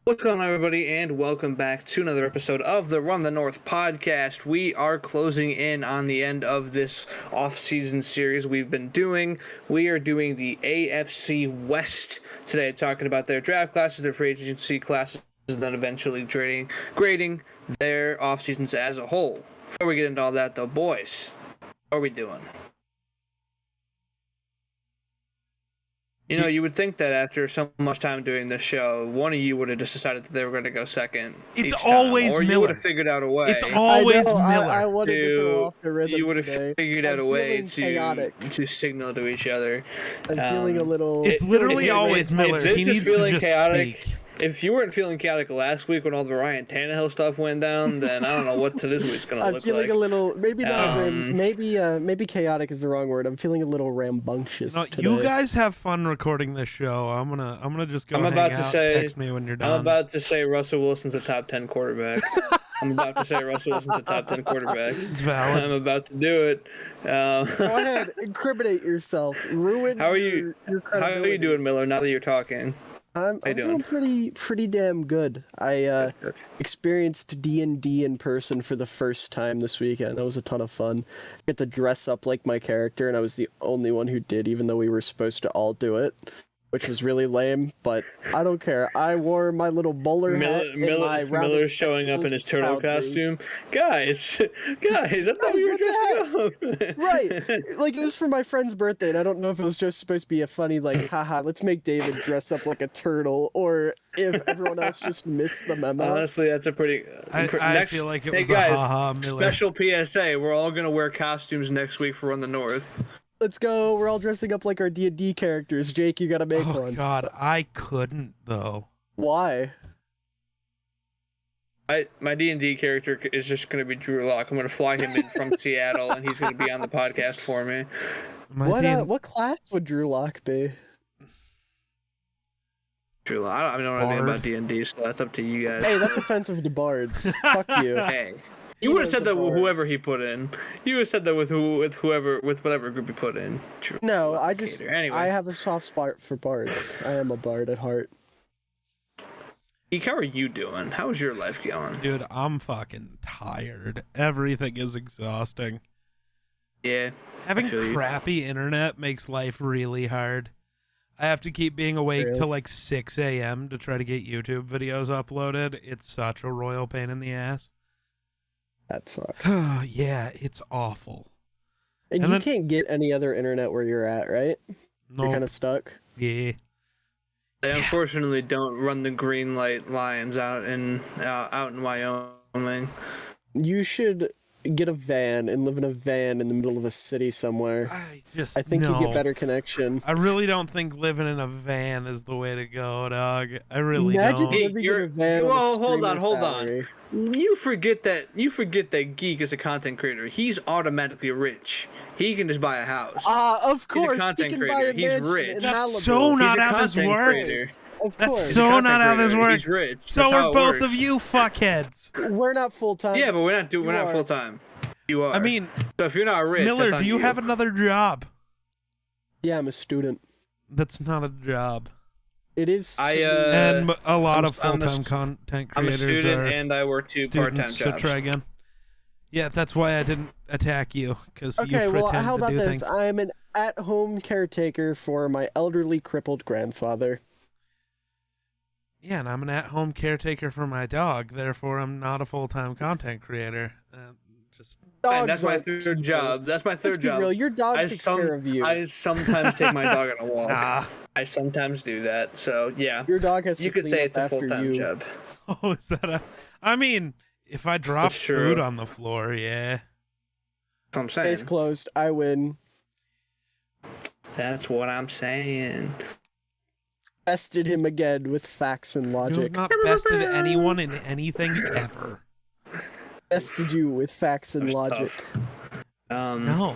What's going on, everybody, and welcome back to another episode of the Run the North podcast. We are closing in on the end of this off-season series we've been doing. We are doing the AFC West today, talking about their draft classes, their free agency classes, and then eventually grading their off-seasons as a whole. Before we get into all that, though, boys, how are we doing? You know, you would think that after so much time doing this show, one of you would have just decided that they were going to go second. It's always or Miller. You would have figured out a way. It's always Miller. I wanted to throw off the rhythm. You would have figured out a way to signal to each other. I'm feeling a little. It's literally always Miller. He needs feeling to just chaotic. Speak. If you weren't feeling chaotic last week when all the Ryan Tannehill stuff went down, then I don't know what this week's gonna look like. I'm feeling a little, maybe not, maybe chaotic is the wrong word. I'm feeling a little rambunctious today. You guys have fun recording this show. I'm gonna just go. Text me when you're done. I'm about to say Russell Wilson's a top 10 quarterback. I'm about to say Russell Wilson's a top 10 quarterback. It's valid. I'm about to do it. Go ahead, incriminate yourself. Ruin. How are you? Your how are you doing, Miller? Now that you're talking. I'm doing pretty damn good. I experienced D&D in person for the first time this weekend. That was a ton of fun. I get to dress up like my character, and I was the only one who did, even though we were supposed to all do it, which was really lame, but I don't care. I wore my little bowler hat. Miller's showing up in his turtle costume. Guys, I thought we were dressing up. Right. Like, it was for my friend's birthday, and I don't know if it was just supposed to be a funny, like, haha, let's make David dress up like a turtle, or if everyone else just missed the memo. Honestly, that's a pretty... I feel like it was guys, a haha, Miller. Special PSA, we're all going to wear costumes next week for Run the North. Let's go. We're all dressing up like our D&D characters. Jake, you gotta make one. Oh, God. I couldn't, though. Why? My D&D character is just going to be Drew Lock. I'm going to fly him in from Seattle, and he's going to be on the podcast for me. What class would Drew Lock be? Drew Lock. I don't know anything about D&D, so that's up to you guys. Hey, that's offensive to bards. Fuck you. Hey. You would have said that with whoever he put in. You would have said that with whatever group he put in. True. No, Anyway. I have a soft spot for bards. I am a bard at heart. Geek, how are you doing? How's your life going? Dude, I'm fucking tired. Everything is exhausting. Yeah. Having crappy internet makes life really hard. I have to keep being awake till like 6 a.m. to try to get YouTube videos uploaded. It's such a royal pain in the ass. That sucks. Yeah, it's awful. And you can't get any other internet where you're at, right? No. You're kind of stuck? Yeah. They unfortunately don't run the green light lines out in Wyoming. You should get a van and live in a van in the middle of a city somewhere. I think you get better connection. I really don't think living in a van is the way to go, dog. I really don't. Living in a van. Well, hold on. You forget that Geek is a content creator. He's automatically rich. He can just buy a house. Of course. He's a content creator. He's rich. That's so not how this works. Of course. That's so not how this works. He's rich. So are both of you fuckheads. We're not full time. Yeah, but we're not full time. You are. I mean, so if you're not rich, Miller, do you have another job? Yeah, I'm a student. That's not a job. It is. And a lot of full-time content creators I'm a student and I work 2 part-time jobs. So try again. Yeah, that's why I didn't attack you, because you pretend well, how about to do this? things. I'm an at-home caretaker for my elderly, crippled grandfather. Yeah, and I'm an at-home caretaker for my dog. Therefore, I'm not a full-time content creator. That's my third job. That's my third job. Real. Your dog takes care of you. I sometimes take my dog on a walk. I sometimes do that. So yeah, your dog has. You could say it's a full-time job. Oh, is that a? I mean, if I drop food on the floor, yeah. That's what I'm saying. Case closed. I win. That's what I'm saying. Bested him again with facts and logic. You have not bested anyone in anything ever. Bested you with facts and logic. No.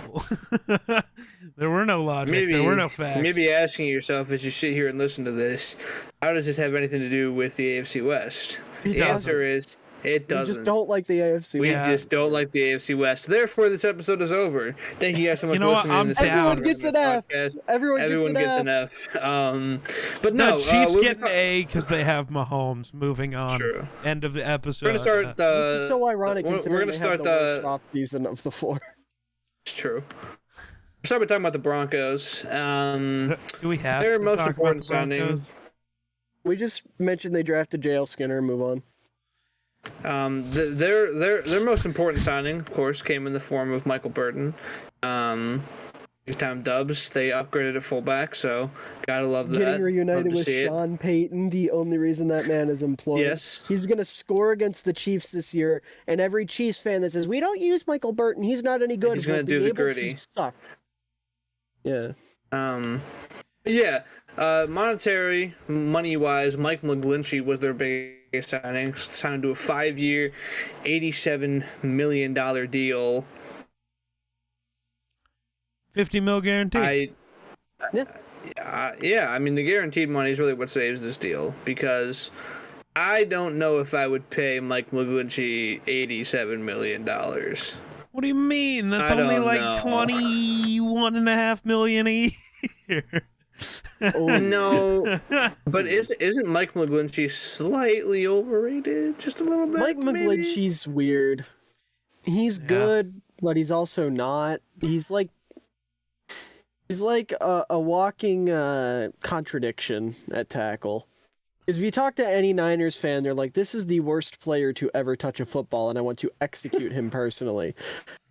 There were no logic. There were no facts. Maybe asking yourself as you sit here and listen to this, how does this have anything to do with the AFC West? The answer is It doesn't. We just don't like the AFC. We Yeah. just don't like the AFC West. Therefore, this episode is over. Thank you guys so much for know what? listening to this. Everyone down. gets an F. Everyone gets an F. But no, The Chiefs get an A because they have Mahomes. Moving on. True. End of the episode. We're gonna start. It's so ironic. We're Considering gonna they have start the worst off season of the 4. It's true. We'll start by talking about the Broncos. Do we have their to most talk important about the Broncos? signing? We just mentioned they drafted J.L. Skinner and move on. Their most important signing, of course, came in the form of Michael Burton. Big time Dubs. They upgraded at fullback, so gotta love that. Getting reunited with see Sean Payton, the only reason that man is employed. Yes. He's gonna score against the Chiefs this year, and every Chiefs fan that says we don't use Michael Burton, he's not any good. He's gonna will do be the able gritty. to suck. Yeah. Monetary, money-wise, Mike McGlinchey was their biggest signing. Signed to a 5-year, $87 million deal. $50 million guaranteed. I mean, the guaranteed money is really what saves this deal, because I don't know if I would pay Mike McGlinchey $87 million. What do you mean? That's I only don't like know. $21.5 million a year. No, but isn't Mike McGlinchey slightly overrated? Just a little bit? Mike maybe? McGlinchey's weird. He's good, but he's also not. He's like a walking contradiction at tackle. Because if you talk to any Niners fan, they're like, this is the worst player to ever touch a football, and I want to execute him personally.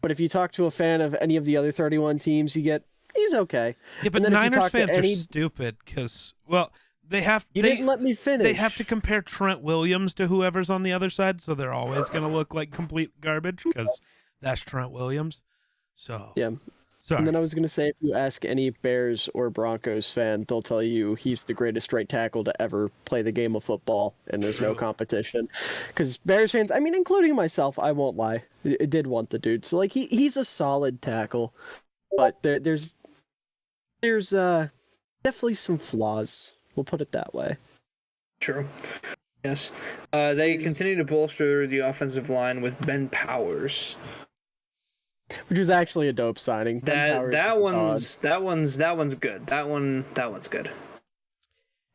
But if you talk to a fan of any of the other 31 teams, you get, he's okay. Yeah, but Niners fans are stupid because, well, they didn't let me finish. They have to compare Trent Williams to whoever's on the other side, so they're always going to look like complete garbage because that's Trent Williams. So yeah. Sorry. And then I was going to say, if you ask any Bears or Broncos fan, they'll tell you he's the greatest right tackle to ever play the game of football, and there's no competition. Because Bears fans, I mean, including myself, I won't lie, it did want the dude. So, like, he's a solid tackle, but there's definitely some flaws. We'll put it that way. True. Yes. They continue to bolster the offensive line with Ben Powers. Which was actually a dope signing. That one's good. That one's good.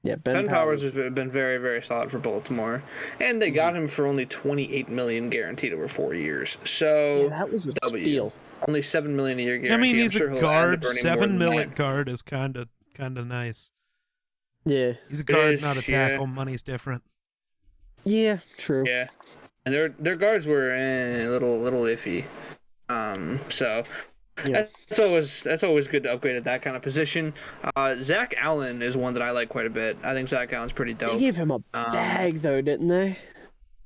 Yeah, Ben Powers has been very, very solid for Baltimore, and they got him for only $28 million guaranteed over 4 years. So yeah, that was a steal. Only $7 million a year guaranteed. I mean, he's a guard. $7 million guard is kind of nice. Yeah, he's a guard, not a tackle. Money's different. Yeah, true. Yeah, and their guards were a little iffy. So yeah. that's always good to upgrade at that kind of position. Zach Allen is one that I like quite a bit. I think Zach Allen's pretty dope. They gave him a bag though, didn't they?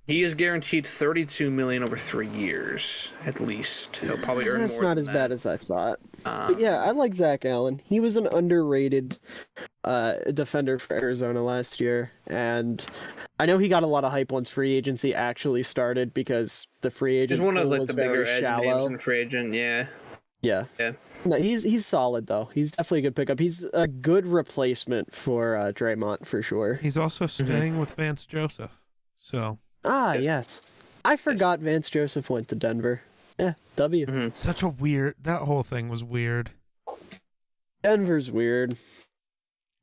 He is guaranteed $32 million over 3 years, at least. He'll probably earn more. That's not as bad as I thought. But yeah, I like Zach Allen. He was an underrated defender for Arizona last year, and I know he got a lot of hype once free agency actually started because the free agent he's one of was the bigger edge names shallow. in free agent. Yeah. Yeah. No, he's solid though. He's definitely a good pickup. He's a good replacement for Draymond for sure. He's also staying with Vance Joseph. So. Yes. I forgot Vance Joseph went to Denver. Yeah, W. Mm-hmm. Such a weird. That whole thing was weird. Denver's weird.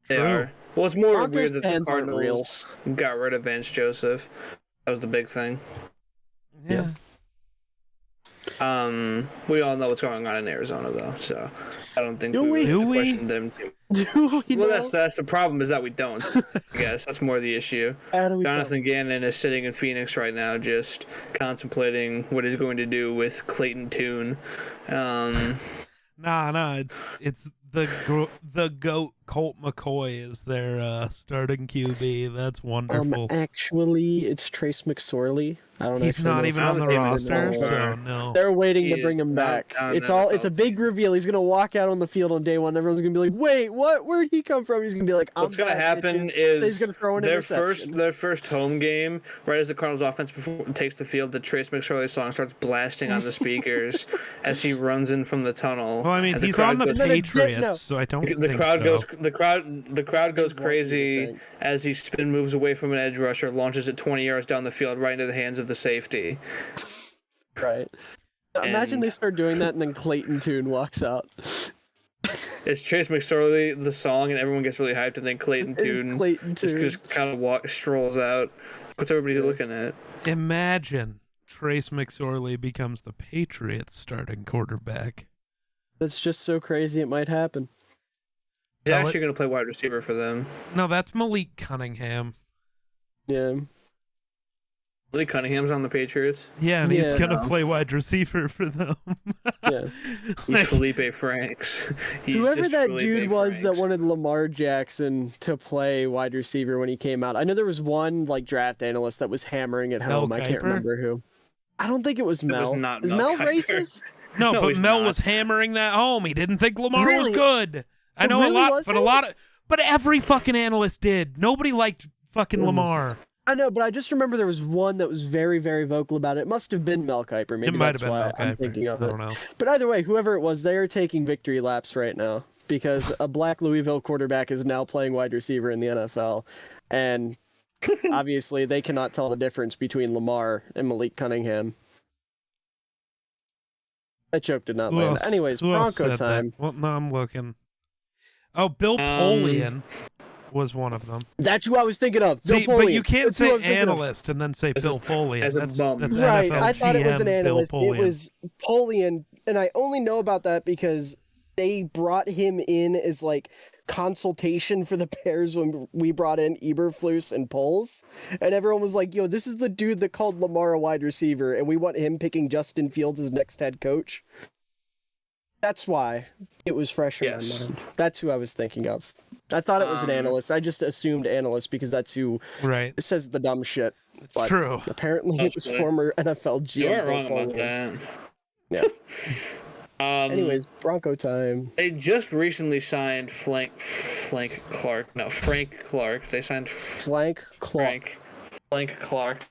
They True. are. Well, it's more Broncos weird that the fans aren't Cardinals got rid of Vance Joseph. That was the big thing. Yeah. We all know what's going on in Arizona, though, so I don't think Do we we? have to Do we? question them too. Do we Well, know? that's the problem, is that we don't. I guess that's more the issue. How do we tell? Jonathan Gannon is sitting in Phoenix right now, just contemplating what he's going to do with Clayton Tune. Nah. It's the GOAT Colt McCoy is their starting QB. That's wonderful. Actually, it's Trace McSorley. I don't know. He's not even on the roster, so anymore. no. They're waiting He to bring is him not back. on It's NFL. a big reveal. He's gonna walk out on the field on day one. Everyone's gonna be like, "Wait, what? Where'd he come from?" He's gonna be like, What's going to back, happen bitches." is he's gonna throw an their interception. first home game, right as the Cardinals offense takes the field, the Trace McSorley song starts blasting on the speakers as he runs in from the tunnel. Well, I mean, and the he's crowd on the goes- And then Patriots, so I don't The think crowd so. goes the crowd goes crazy as he spin moves away from an edge rusher, launches it 20 yards down the field right into the hands of the safety. Right. Imagine they start doing that and then Clayton Tune walks out. It's Trace McSorley, the song, and everyone gets really hyped, and then Clayton Tune just kind of strolls out. What's everybody looking at? Imagine Trace McSorley becomes the Patriots starting quarterback. That's just so crazy it might happen. He's actually going to play wide receiver for them. No, that's Malik Cunningham. Yeah. Malik Cunningham's on the Patriots? Yeah, and he's going to play wide receiver for them. Yeah. He's Felipe Franks. Whoever that dude was that wanted Lamar Jackson to play wide receiver when he came out. I know there was one draft analyst that was hammering it home. I can't remember who. I don't think it was Mel. Is Mel racist? No, but Mel was hammering that home. He didn't think Lamar was good. I know a lot, but every fucking analyst did. Nobody liked fucking Lamar. I know, but I just remember there was one that was very, very vocal about it. It must have been Mel Kiper. Maybe that's why I'm thinking of it. I don't know. But either way, whoever it was, they are taking victory laps right now because a black Louisville quarterback is now playing wide receiver in the NFL, and obviously they cannot tell the difference between Lamar and Malik Cunningham. That joke did not land. Anyways, Bronco time. Well, no, I'm looking. Oh, Bill Polian was one of them. That's who I was thinking of. See, but you can't say analyst and then say Bill Polian. That's right. NFL I thought it was an analyst. It was Polian, and I only know about that because they brought him in as consultation for the Bears when we brought in Eberflus and Poles, and everyone was like, "Yo, this is the dude that called Lamar a wide receiver, and we want him picking Justin Fields as next head coach." That's why it was fresh in my mind. That's who I was thinking of. I thought it was an analyst. I just assumed analyst because that's who says the dumb shit. But true. Apparently, it was former NFL GM. You weren't wrong about that. Yeah. Anyways, Bronco time. They just recently signed Frank Clark. They signed Frank Clark. Frank Clark.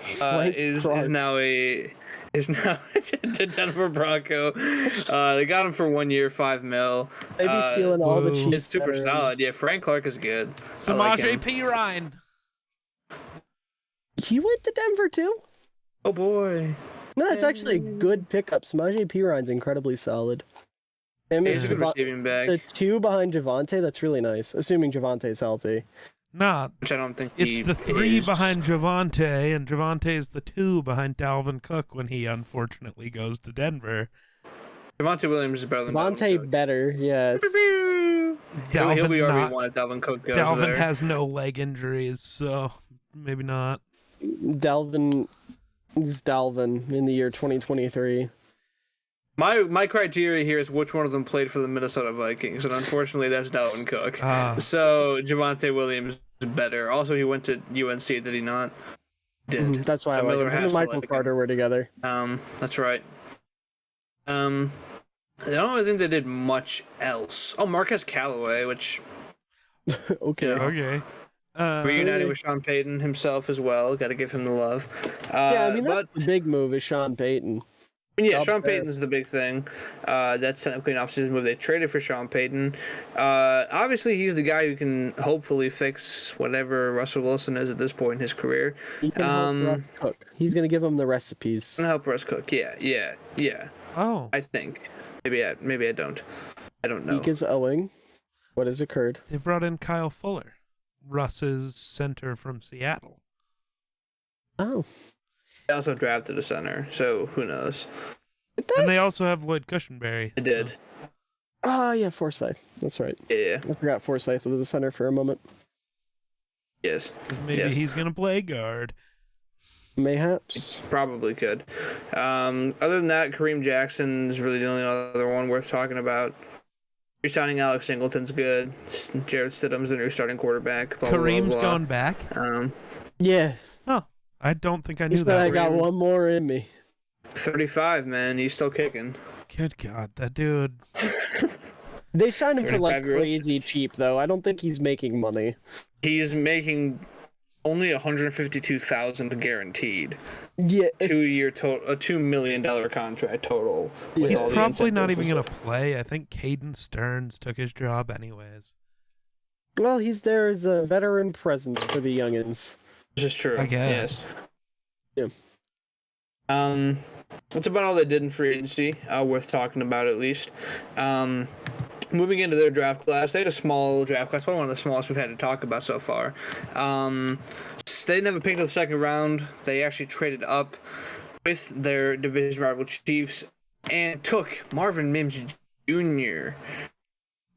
Is now a Denver Bronco. They got him for 1 year, $5 million. They be stealing all the cheap. It's super solid. Yeah, Frank Clark is good. Samaje Perine. He went to Denver too? Oh boy. No, that's actually a good pickup. Samaje Perine's incredibly solid. He's a good receiving back. The two behind Javonte, that's really nice. Assuming Javonte's healthy. Nah, which I don't think it's the three behind Javonte, and Javonte is the two behind Dalvin Cook when he unfortunately goes to Denver. Javonte Williams is better than Javonte. Better, yes. He'll be RB1 if Dalvin Cook goes Dalvin there. has no leg injuries, so maybe not. Dalvin is Dalvin in the year 2023. My criteria here is which one of them played for the Minnesota Vikings, and unfortunately that's Dalvin Cook. So Javonte Williams is better. Also, he went to UNC, did he not? Did. That's why I like him. Him and Michael Carter were together. That's right. I don't really think they did much else. Oh, Marquez Callaway, which... Okay. Reuniting with Sean Payton himself as well. Got to give him the love. That's the big move is Sean Payton. Yeah, Sean Payton's the big thing. That's technically an offseason move. They traded for Sean Payton. Obviously, he's the guy who can hopefully fix whatever Russell Wilson is at this point in his career. He can help Russ cook. He's going to give him the recipes. And help Russ cook. Yeah. Oh. I think. Maybe I don't. I don't know. Geek is owing. What has occurred? They brought in Kyle Fuller, Russ's center from Seattle. Oh. They also drafted a center, so who knows? And they also have Lloyd Cushenberry. They did. Yeah, Forsyth. That's right. Yeah. I forgot Forsyth was a center for a moment. Yes. Maybe he's going to play guard. Mayhaps. Probably could. Other than that, Kareem Jackson's really the only other one worth talking about. Resigning Alex Singleton's good. Jarrett Stidham's the new starting quarterback. Kareem's gone back? Yeah. Oh, I don't think I knew that. I got one more in me. 35, man. He's still kicking. Good God, that dude. They signed him for crazy cheap, though. I don't think he's making money. He's making only 152,000 guaranteed. Yeah, 2-year total, a $2 million contract total. With He's all the probably not incentives even and going to stuff. play. I think Caden Stearns took his job anyways. well, he's there as a veteran presence for the youngins. This is true. I guess. Yeah. That's about all they did in free agency. Worth talking about at least. Moving into their draft class, they had a small draft class, probably one of the smallest we've had to talk about so far. They never picked up the second round. They actually traded up with their division rival Chiefs and took Marvin Mims Jr.,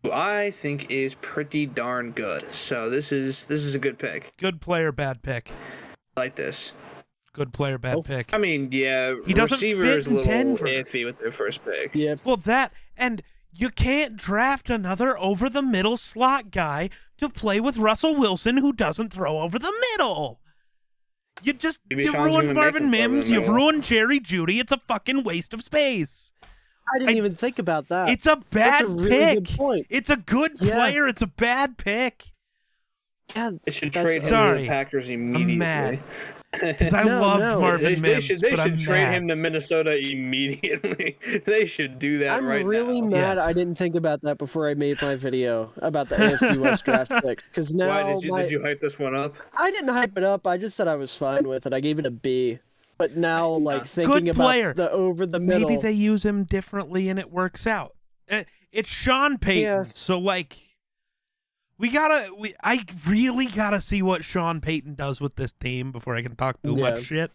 who I think is pretty darn good. So this is a good pick. Good player, bad pick. I like this. Good player, bad pick. I mean, yeah, He doesn't receiver fit is a in little Denver. iffy with their first pick. Yeah. Well, that, and you can't draft another over-the-middle slot guy to play with Russell Wilson who doesn't throw over the middle. You Maybe you Sean's ruined gonna make Marvin him throw over Mims, the you've middle. ruined Jerry Jeudy. It's a fucking waste of space. I didn't even think about that. It's a bad That's a really pick. good point. It's a good Yeah. player. It's a bad pick. Yeah, They should that's- trade him to Sorry. the Packers immediately. I'm mad. Because I No, loved no. Marvin They Mims, should but I'm trade mad. him to Minnesota immediately. They should do that I'm right really now. mad Yes. I didn't think about that before I made my video about the AFC West draft picks. Because now Why did you hype this one up? I didn't hype it up. I just said I was fine with it. I gave it a B. But now, like, thinking Good about player. the over the middle. Maybe they use him differently and it works out. It's Sean Payton, Yeah. so like, I really gotta see what Sean Payton does with this team before I can talk too Yeah. much shit.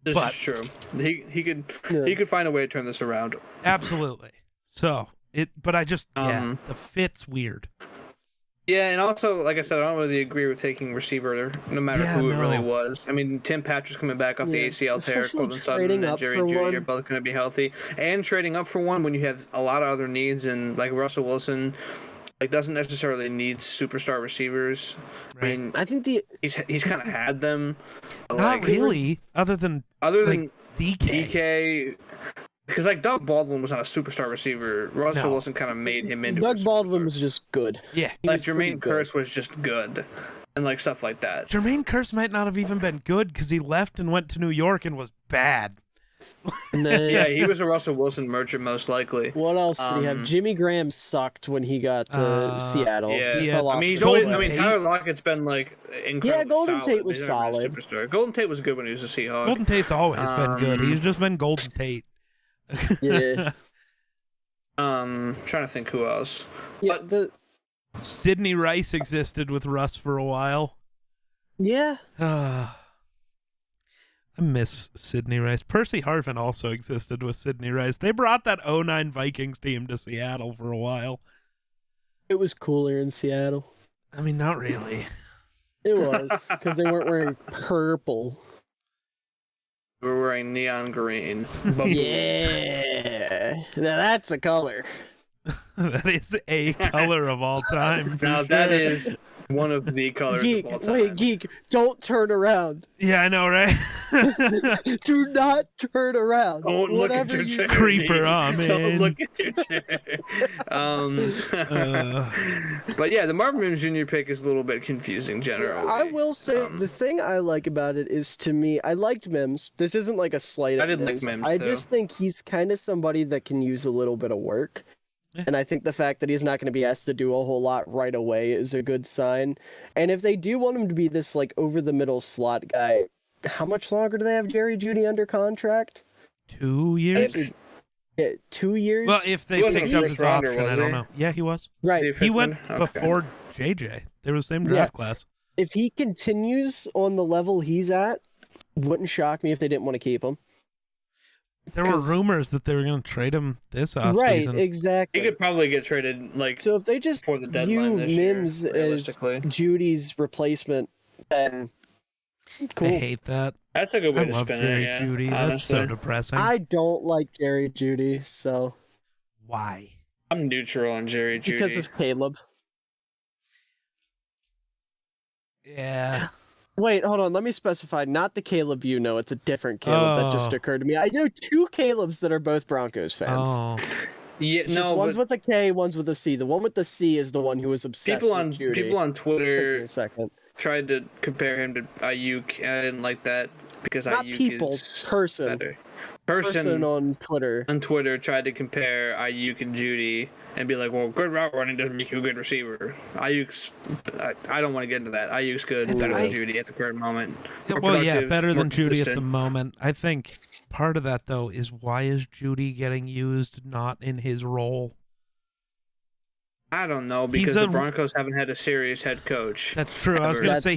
This But- is true. He could Yeah. he could find a way to turn this around. Absolutely. So but I just the fit's weird. Yeah, and also, like I said, I don't really agree with taking receiver, no matter Yeah, who it really no. was. I mean, Tim Patrick's coming back off the Yeah. ACL tear, Especially Courtland Sutton trading and up Jerry for Jeudy one. are both going to be healthy. And trading up for one when you have a lot of other needs, and like Russell Wilson, like doesn't necessarily need superstar receivers. I Right. mean, I think he's kind of had them. but, Not like, really, other than Other DK. than DK. Because like Doug Baldwin was not a superstar receiver. Russell No. Wilson kind of made him into. Doug a Baldwin superstar. was just good. Yeah. He Like was pretty Jermaine good. Kearse was just good, and like stuff like that. Jermaine Kearse might not have even been good because he left and went to New York and was bad. And then, Yeah, he was a Russell Wilson merchant most likely. what else did he have? Um, Jimmy Graham sucked when he got to Seattle. Yeah, He Yeah, fell I off mean he's the always. Golden I mean Tate. Tyler Lockett's been like incredibly Yeah, Golden solid. Tate was He's never been a solid. superstar. Golden Tate was good when he was a Seahawk. Golden Tate's always been good. Um, He's just been Golden Tate. Yeah. Trying to think who else. Yeah, But- Sidney Rice existed with Russ for a while. yeah. I miss Sidney Rice. Percy Harvin also existed with Sidney Rice. They brought that 09 Vikings team to Seattle for a while. It was cooler in Seattle. I mean, not really. It was, because they weren't wearing purple. We were wearing neon green. Yeah. Now that's a color. That is a color of all time. for Now sure. that is one of the colors Geek, of all time. wait, Geek, don't turn around. Yeah, I know, right? Do not turn around. Don't look at your chair. Creeper, aw, Don't man. look at your chair. But yeah, the Marvin Mims Jr. pick is a little bit confusing generally. I will say the thing I like about it is, to me, I liked Mims. This isn't like a slight. I at did like Mims, I too. just think he's kind of somebody that can use a little bit of work. Yeah. And I think the fact that he's not going to be asked to do a whole lot right away is a good sign. And if they do want him to be this like over the middle slot guy, how much longer do they have Jerry Jeudy under contract? 2 years? Yeah, 2 years. Well, if they He wasn't picked a up first his rounder, option, was I don't he? know. Yeah, he was. right. He went Okay. before JJ. They were the same draft class. If he continues on the level he's at, wouldn't shock me if they didn't want to keep him. There were 'Cause- rumors that they were going to trade him this Right, offseason. exactly. He could probably get traded like So if they just before the deadline view this year, Mims as realistically. Judy's replacement, then I cool. hate that. That's a good way I to love spin Jerry it. Yeah, Jeudy. That's so honestly. depressing. I don't like Jerry Jeudy, so Why? I'm neutral on Jerry Jeudy. because of Caleb. Yeah. Wait, hold on. Let me specify. Not the Caleb you know. It's a different Caleb that just Oh. occurred to me. I know two Calebs that are both Broncos fans. Oh. yeah, It's just no, one's but with a K, one's with a C. The one with the C is the one who was obsessed people with on Jeudy. people on Took me Twitter a second. tried to compare him to Ayuk, and I didn't like that because Not Ayuk people, is person. better. Person on Twitter. On Twitter tried to compare Ayuk and Judy and be like, well, good route running doesn't make you a good receiver. Ayuk's, I don't want to get into that. Ayuk's good, better than Judy at the current moment. Well, yeah, better than Judy at the moment. I think part of that, though, is why is Judy getting used not in his role? I don't know, because the Broncos haven't had a serious head coach. That's true. I was going to say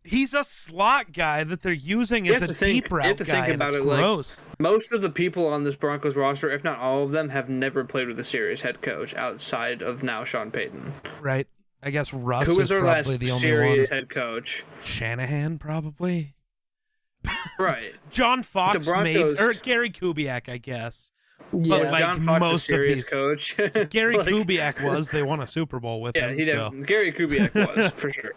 he's a slot guy that they're using as a deep route guy. You have to think about it. Gross. Like, most of the people on this Broncos roster, if not all of them, have never played with a serious head coach outside of now Sean Payton. Right. I guess Russ Who was is their probably last the only serious one. head coach? Shanahan, probably. Right. John Fox, the Broncos, or Gary Kubiak, I guess. Yeah, but like John Fox most is serious of these, coach. Gary Kubiak was. They won a Super Bowl with him. Yeah, Gary Kubiak was for sure.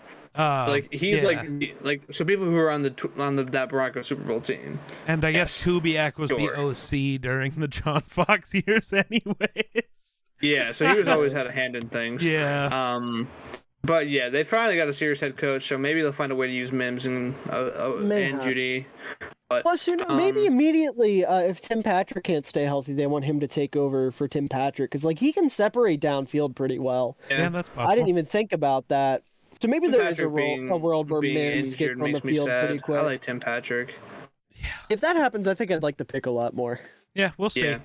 He's like so people who are on that Broncos Super Bowl team. And I guess Kubiak was the OC during the John Fox years, anyways. Yeah, so he was always had a hand in things. Yeah. But yeah, they finally got a serious head coach, so maybe they'll find a way to use Mims and Judy. But, plus, maybe immediately, if Tim Patrick can't stay healthy, they want him to take over for Tim Patrick, because like he can separate downfield pretty well. Yeah, that's possible. I didn't even think about that. So maybe there is a world where Mims gets on the field pretty quick. I like Tim Patrick. Yeah. If that happens, I think I'd like the pick a lot more. Yeah, we'll see. Yeah.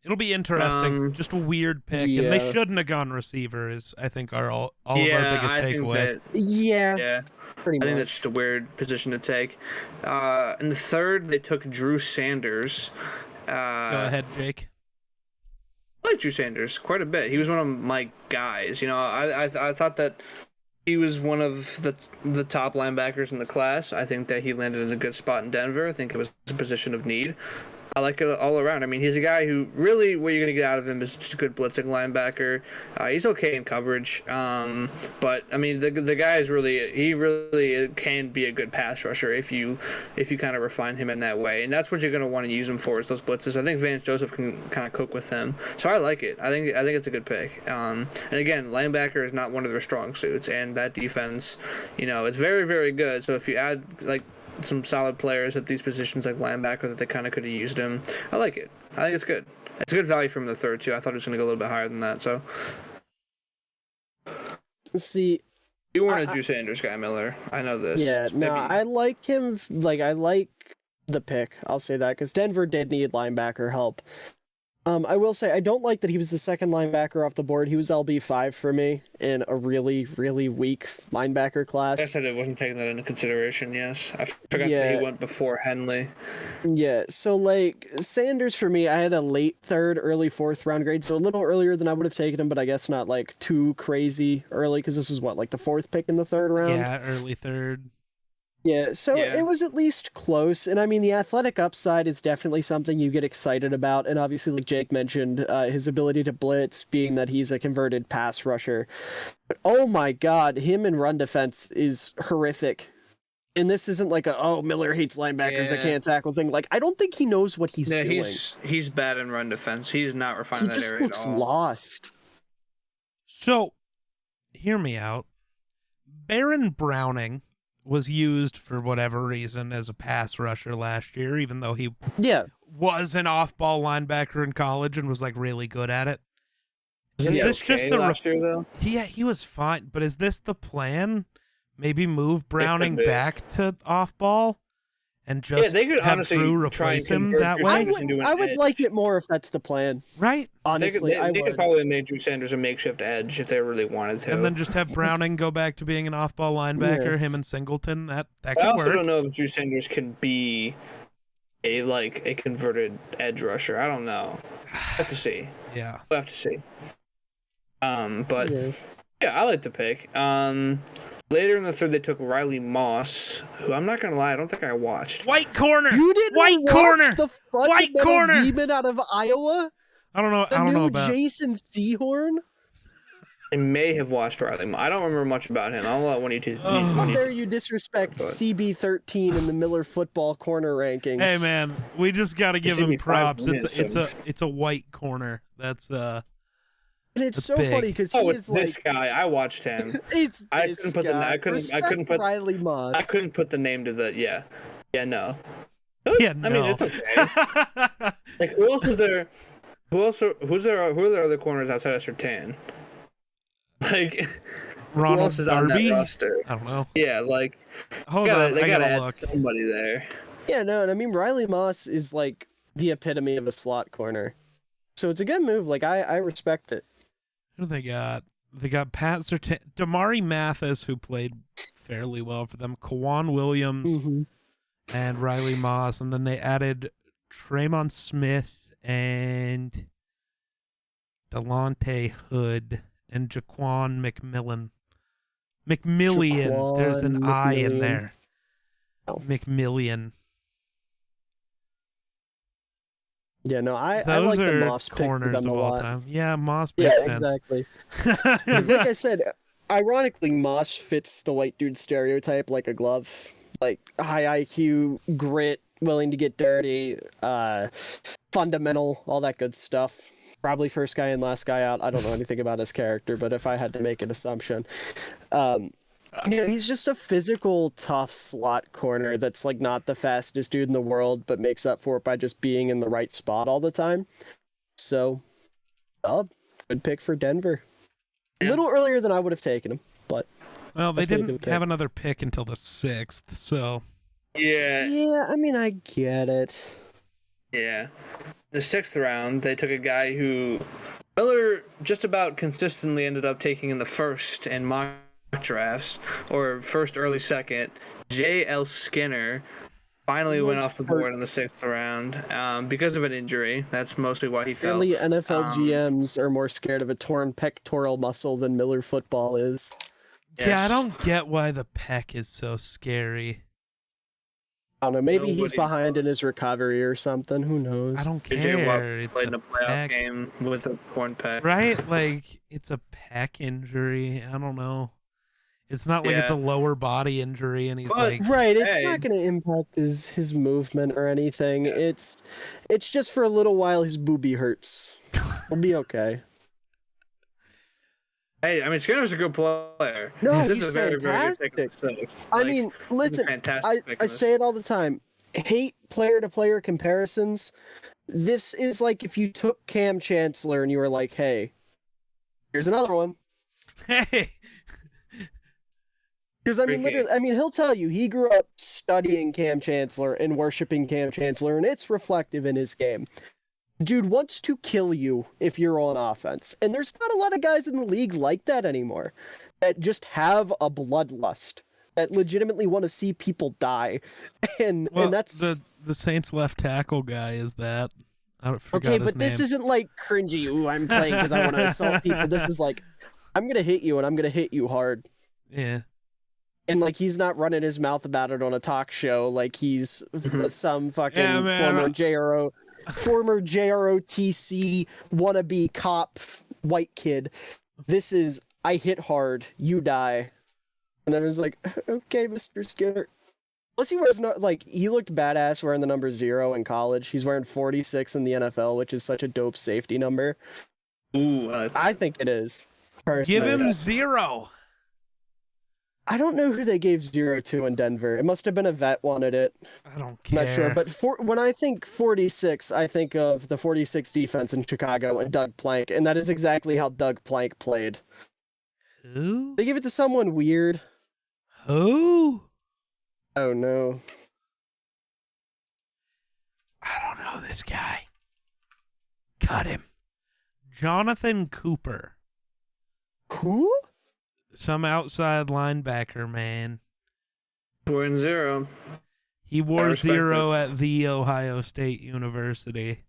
It'll be interesting. Just a weird pick, and they shouldn't have gone receiver. Is I think all of our biggest takeaway. Pretty much. I think that's just a weird position to take. In the third, they took Drew Sanders. Go ahead, Jake. I like Drew Sanders quite a bit. He was one of my guys. I thought that he was one of the top linebackers in the class. I think that he landed in a good spot in Denver. I think it was a position of need. I like it all around. I mean, he's a guy who really, what you're going to get out of him is just a good blitzing linebacker. He's okay in coverage. But, I mean, the guy is really can be a good pass rusher if you kind of refine him in that way. And that's what you're going to want to use him for, is those blitzes. I think Vance Joseph can kind of cook with him. So I like it. I think it's a good pick. And again, linebacker is not one of their strong suits. And that defense, it's very, very good. So if you add, like, some solid players at these positions like linebacker that they kind of could have used him. I like it. I think it's good. It's a good value from the third too. I thought it was going to go a little bit higher than that. So, see, you weren't a Drew Sanders guy, Miller. I know this. Yeah, no, I like him. Like, I like the pick. I'll say that because Denver did need linebacker help. I will say I don't like that he was the second linebacker off the board. He was LB5 for me in a really, really weak linebacker class. I said I wasn't taking that into consideration, yes. I forgot that he went before Henley. Yeah, so like Sanders for me, I had a late third, early fourth round grade, so a little earlier than I would have taken him, but I guess not like too crazy early because this is like the fourth pick in the third round? Yeah, early third. Yeah, so it was at least close, and I mean, the athletic upside is definitely something you get excited about, and obviously, like Jake mentioned, his ability to blitz, being that he's a converted pass rusher. But oh my god, him in run defense is horrific. And this isn't like Miller hates linebackers that can't tackle thing. Like, I don't think he knows what he's doing. He's bad in run defense. He's not refined that area at all. He just looks lost. So, hear me out. Baron Browning was used for whatever reason as a pass rusher last year, even though he was an off-ball linebacker in college and was like really good at it. Is this just the last year, though? Yeah, he was fine, but is this the plan? Maybe move Browning back to off-ball and just they could have honestly Drew replace him that way? I would like it more if that's the plan. Right? Honestly, they could probably make Drew Sanders a makeshift edge if they really wanted to. And then just have Browning go back to being an off-ball linebacker, him and Singleton. That could work. I also don't know if Drew Sanders can be a converted edge rusher. I don't know. We'll have to see. Yeah. We'll have to see. But I like the pick. Later in the third, they took Riley Moss, who I'm not gonna lie, I don't think I watched. White corner. You didn't watch the fundamental demon out of Iowa? I don't know. The new Jason Sehorn. I may have watched Riley Moss. I don't remember much about him. I'll let one of you two. How dare you disrespect CB13 in the Miller football corner rankings? Hey man, we just got to give him props. It's a white corner. That's And it's That's so big. funny because he it's is like this guy. I watched him. it's I this couldn't put guy. the I couldn't put Riley Moss. I couldn't put the name to the no. Yeah, I mean, no. it's okay. Like, who else is there? Who are there other corners outside of Sertan? Like, Ronald who else is Darby? on that roster? I don't know. Yeah, like, Hold on, they I gotta gotta add look. somebody there. Yeah, no, and I mean Riley Moss is like the epitome of a slot corner. So it's a good move. Like I respect it. Who do they got? They got Pat Sertan, Damari Mathis, who played fairly well for them, Kawan Williams, Mm-hmm. and Riley Moss, and then they added Tremon Smith and Delonte Hood and Jaquan McMillian. There's an I in there. Oh. McMillian. Yeah, no, I Those like the are Moss pick for corners them of a all lot. time. Yeah, Moss Yeah, makes sense. exactly. Because like I said, ironically, Moss fits the white dude stereotype like a glove. Like high IQ, grit, willing to get dirty, fundamental, all that good stuff. Probably first guy in, last guy out. I don't know anything about his character, but if I had to make an assumption, he's just a physical, tough slot corner that's like not the fastest dude in the world, but makes up for it by just being in the right spot all the time. So, good pick for Denver. A little earlier than I would have taken him, but well, they definitely a good didn't pick. have another pick until the 6th, so Yeah, I mean, I get it. yeah. The 6th round, they took a guy who Miller just about consistently ended up taking in the first in mock drafts, or first, early second. J.L. Skinner finally went off the board in the 6th round because of an injury. That's mostly why he fell. Apparently, NFL GMs are more scared of a torn pectoral muscle than Miller football is. Yes. yeah, I don't get why the pec is so scary. I don't know, maybe he's Nobody behind in knows. his recovery or something. Who knows? I don't J.J. Watt care. It's played in a a playoff pec, game with a torn pec. right? Like it's a pec injury. I don't know. It's not like it's a Yeah. lower body injury, and he's But- like, Right, it's Hey. not going to impact his movement or anything. Yeah. It's just for a little while his boobie hurts. We'll be okay. Hey, I mean, Skinner's a good player. No, This he's is a very, very good pick. fantastic. I I mean, listen, fantastic pick I in this. say it all the time. Hate player-to-player comparisons. This is like if you took Cam Chancellor and you were like, hey, here's another one. hey, Because, I mean, Great literally, he'll tell you, he grew up studying Cam Chancellor and worshiping Cam Chancellor, and it's reflective in his game. Dude wants to kill you if you're on offense. And there's not a lot of guys in the league like that anymore that just have a bloodlust, that legitimately want to see people die. And that's... the Saints left tackle guy is that. I forgot Okay, his but this name. isn't like cringy, ooh, I'm playing because I want to assault people. This is like, I'm going to hit you, and I'm going to hit you hard. Yeah. And, like, he's not running his mouth about it on a talk show like he's some fucking Yeah, man. former JROTC wannabe cop white kid. This is, I hit hard, you die. And then it was like, okay, Mr. Skinner. Plus he wears, he looked badass wearing the number 0 in college. He's wearing 46 in the NFL, which is such a dope safety number. Ooh, I think it is. Give Personally. him 0. I don't know who they gave 0 to in Denver. It must have been a vet wanted it. I don't I'm care. not sure, but when I think 46, I think of the 46 defense in Chicago and Doug Plank, and that is exactly how Doug Plank played. Who? They give it to someone weird. Who? Oh no. I don't know this guy. Cut him. Jonathan Cooper. Who? Some outside linebacker, man. we're in 0. He wore respect 0 at The Ohio State University.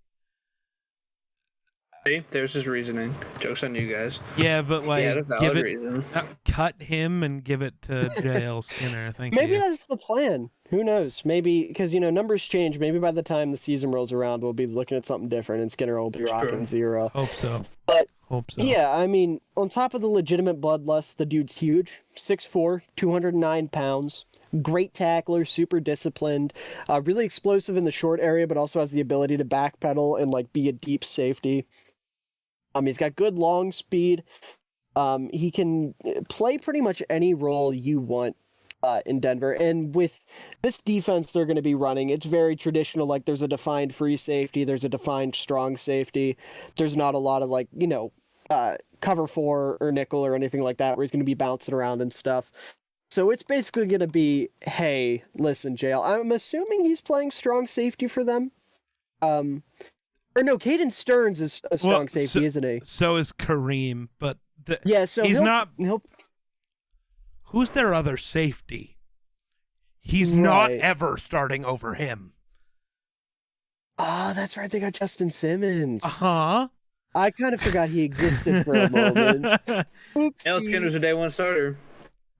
See, there's his reasoning. Joke's on you guys. Yeah, but He had a like, valid reason. cut him and give it to J.L. Skinner. Thank Maybe you. that's the plan. Who knows? Maybe, because, numbers change. Maybe by the time the season rolls around, we'll be looking at something different, and Skinner will be It's rocking true. 0. Hope so. But, Hope so. yeah, on top of the legitimate bloodlust, the dude's huge. 6'4", 209 pounds. Great tackler, super disciplined, really explosive in the short area, but also has the ability to backpedal and, be a deep safety. He's got good long speed. He can play pretty much any role you want in Denver. And with this defense they're going to be running, it's very traditional. Like, there's a defined free safety, there's a defined strong safety. There's not a lot of, like, cover 4 or nickel or anything like that where he's going to be bouncing around and stuff. So it's basically going to be, hey, listen, Jail. I'm assuming he's playing strong safety for them. Or no, Caden Stearns is a strong safety, isn't he? So is Kareem, but so he's not. Who's their other safety? He's not ever starting over him. Oh, that's right. They got Justin Simmons. Uh-huh. I kind of forgot he existed for a moment. Oopsie. L. Skinner's a day one starter.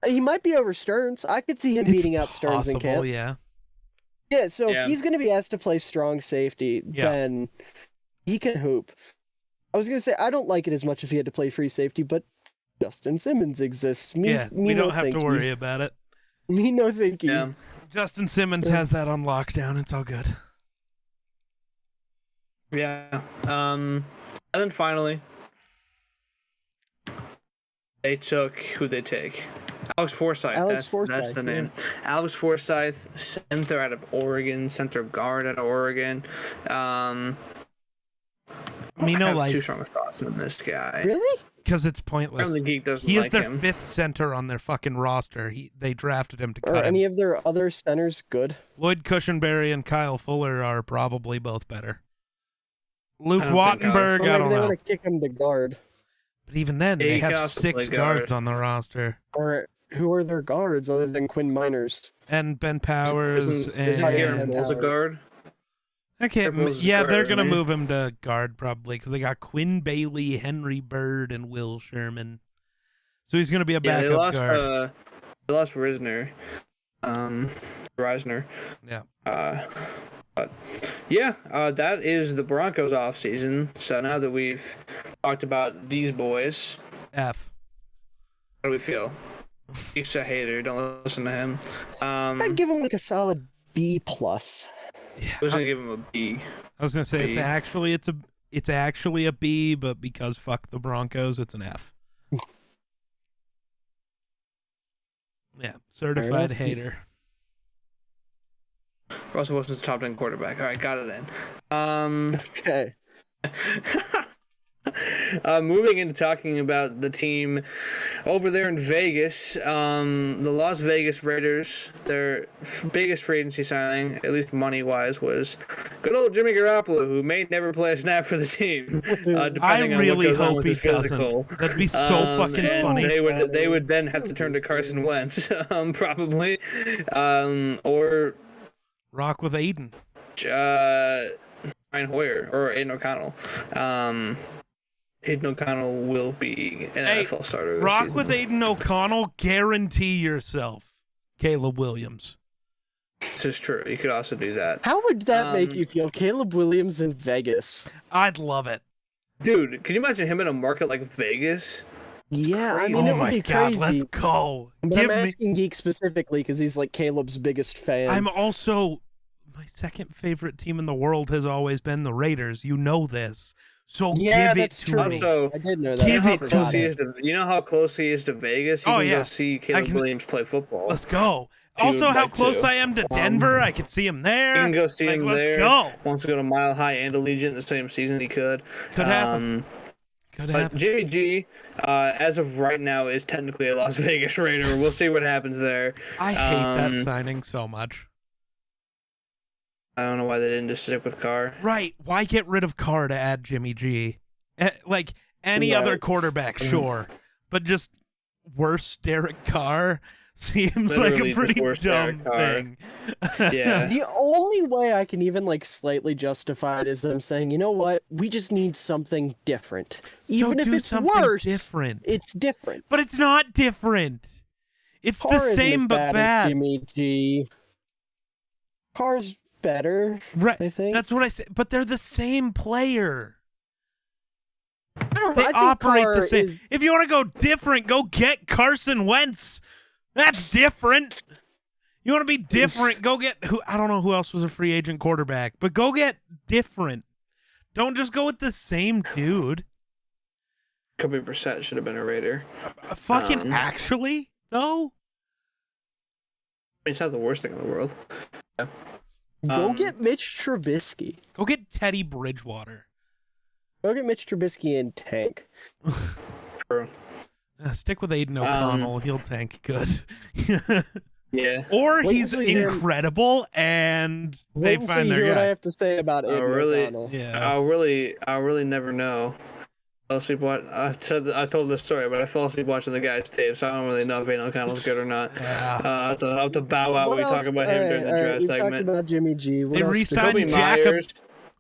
He might be over Stearns. I could see him beating out Stearns in camp. Yeah. Yeah, so if he's going to be asked to play strong safety, then he can hoop. I was going to say, I don't like it as much if he had to play free safety, but Justin Simmons exists. We don't have to worry about it. Me no thinking. Yeah. Justin Simmons has that on lockdown. It's all good. Yeah. And then finally, they took who they take. Alex Forsyth. That's the name. Yeah. Alex Forsyth, center out of Oregon, center guard out of Oregon. I have two strong thoughts on this guy. Really? Because it's pointless. The Geek doesn't he is like their him. 5th center on their fucking roster. They drafted him to cut him. Are any of their other centers good? Lloyd Cushenberry and Kyle Fuller are probably both better. Luke Wattenberg, I don't know. They want to kick him to guard. But even then, they have 6 guards on the roster. Or who are their guards other than Quinn Miners? And Ben Powers. Isn't Aaron Bulls a guard? Okay, they're going to move him to guard probably because they got Quinn Bailey, Henry Bird, and Will Sherman. So he's going to be a backup guard. They lost Reisner. Yeah. But yeah, that is the Broncos offseason. So now that we've talked about these boys, F. How do we feel? He's a hater. Don't listen to him. I'd give him like a solid B+. Yeah, I was gonna give him a B. I was gonna say B. it's actually a B, but because fuck the Broncos, it's an F. Yeah, certified hater. Russell Wilson's top 10 quarterback. All right, got it in. Okay. Moving into talking about the team over there in Vegas, the Las Vegas Raiders, their biggest free agency signing, at least money-wise, was good old Jimmy Garoppolo, who may never play a snap for the team, depending on what goes on with his physical. That'd be so fucking funny. They would then have to turn to Carson Wentz, probably, or rock with Aiden. Ryan Hoyer or Aiden O'Connell. Aiden O'Connell will be an NFL starter this rock season. with Aiden O'Connell, guarantee yourself Caleb Williams. This is true. You could also do that. How would that make you feel? Caleb Williams in Vegas. I'd love it. Dude, can you imagine him in a market like Vegas? Yeah, I mean, it would be crazy. Let's go. But I'm asking Geek specifically because he's like Caleb's biggest fan. I'm also... My second favorite team in the world has always been the Raiders. You know this. So give it to me. Also, I did know that. You know how close he is to Vegas? You can go see Caleb Williams play football. Let's go. Also, how close I am to Denver. I could see him there. You can go see him there. Let's go. Wants to go to Mile High and Allegiant in the same season. He could. Could happen. But Jimmy G, as of right now, is technically a Las Vegas Raider. We'll see what happens there. I hate that signing so much. I don't know why they didn't just stick with Carr. Right. Why get rid of Carr to add Jimmy G? Like any other quarterback, sure. But just worse Derek Carr seems Literally like a pretty dumb thing. Yeah. The only way I can even like slightly justify it is them saying, you know what? We just need something different. Even if it's worse, it's different. But it's not different. It's Carr the same but bad. Jimmy G. Carr's better, right? I think that's what I said. But they're the same player. I don't know. They operate the same. If you want to go different, go get Carson Wentz. That's different. You want to be different? Go get who? I don't know who else was a free agent quarterback, but go get different. Don't just go with the same dude. Jacoby Brissett should have been a Raider. Fucking actually, though? It's not the worst thing in the world. Yeah. Go get Mitch Trubisky. Go get Teddy Bridgewater. Go get Mitch Trubisky and tank. True. Stick with Aiden O'Connell. He'll tank good. Yeah. Or he's incredible, and they find their guy. What I have to say about Aiden O'Connell. Yeah. I'll really never know. I told this story, but I fell asleep watching the guy's tape, so I don't really know if Aiden O'Connell's good or not. Yeah. I'll have to bow out when we talk about him during the draft segment. We talked about Jimmy G. They re-signed Jacob.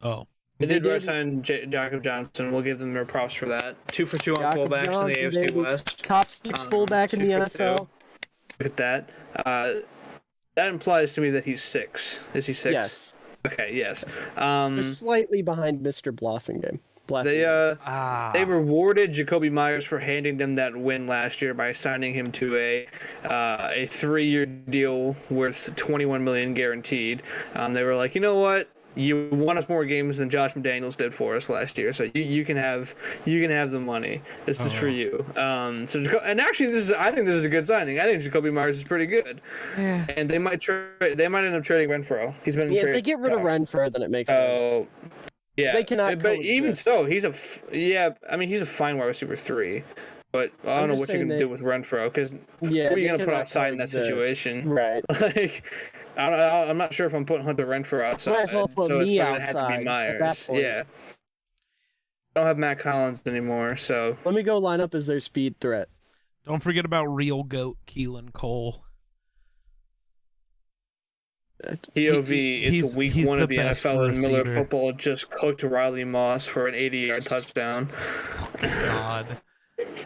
Oh. They did re-sign Jacob Johnson. We'll give them their props for that. 2 for 2 on fullbacks in the AFC West. Top 6 fullback in the NFL. Look at that. That implies to me that he's 6. Is he 6? Yes. Okay, yes. Just slightly behind Mr. Blossingame. They rewarded Jacoby Myers for handing them that win last year by signing him to a 3-year deal worth $21 million guaranteed. They were like, you know what? You won us more games than Josh McDaniels did for us last year, so you can have the money. This is for you. And actually, I think this is a good signing. I think Jacoby Myers is pretty good. Yeah. And they might end up trading Renfro. He's been if they get rid of Renfro, then it makes sense. Yeah, they cannot. But even so, he's a fine wide receiver 3. But I don't know what you're gonna do with Renfro, because who are you gonna put outside in that situation? Right. Like, I'm not sure if I'm putting Hunter Renfro outside. Might as well put so me it's outside. have to be Myers. At that point. Yeah. I don't have Matt Collins anymore, so let me go line up as their speed threat. Don't forget about real GOAT Keelan Cole. POV, it's week 1 of the NFL and Miller receiver. Football just cooked Riley Moss for an 80-yard touchdown. Oh, God.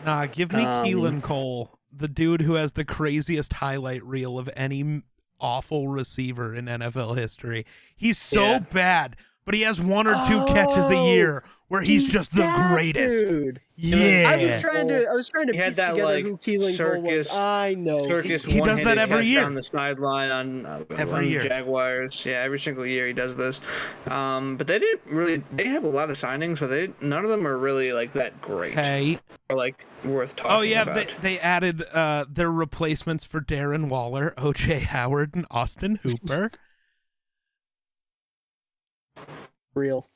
Nah, give me Keelan Cole, the dude who has the craziest highlight reel of any awful receiver in NFL history. He's so bad, but he has 1 or 2 catches a year where he's just the greatest. Dude. Yeah. I was trying to piece together who Keelan Cole was. I know. He does that every year on the sideline on Jaguars. Yeah, every single year he does this. But they have a lot of signings, but none of them are really like that great. Hey. Or like worth talking about. They added their replacements for Darren Waller, O.J. Howard, and Austin Hooper. Real.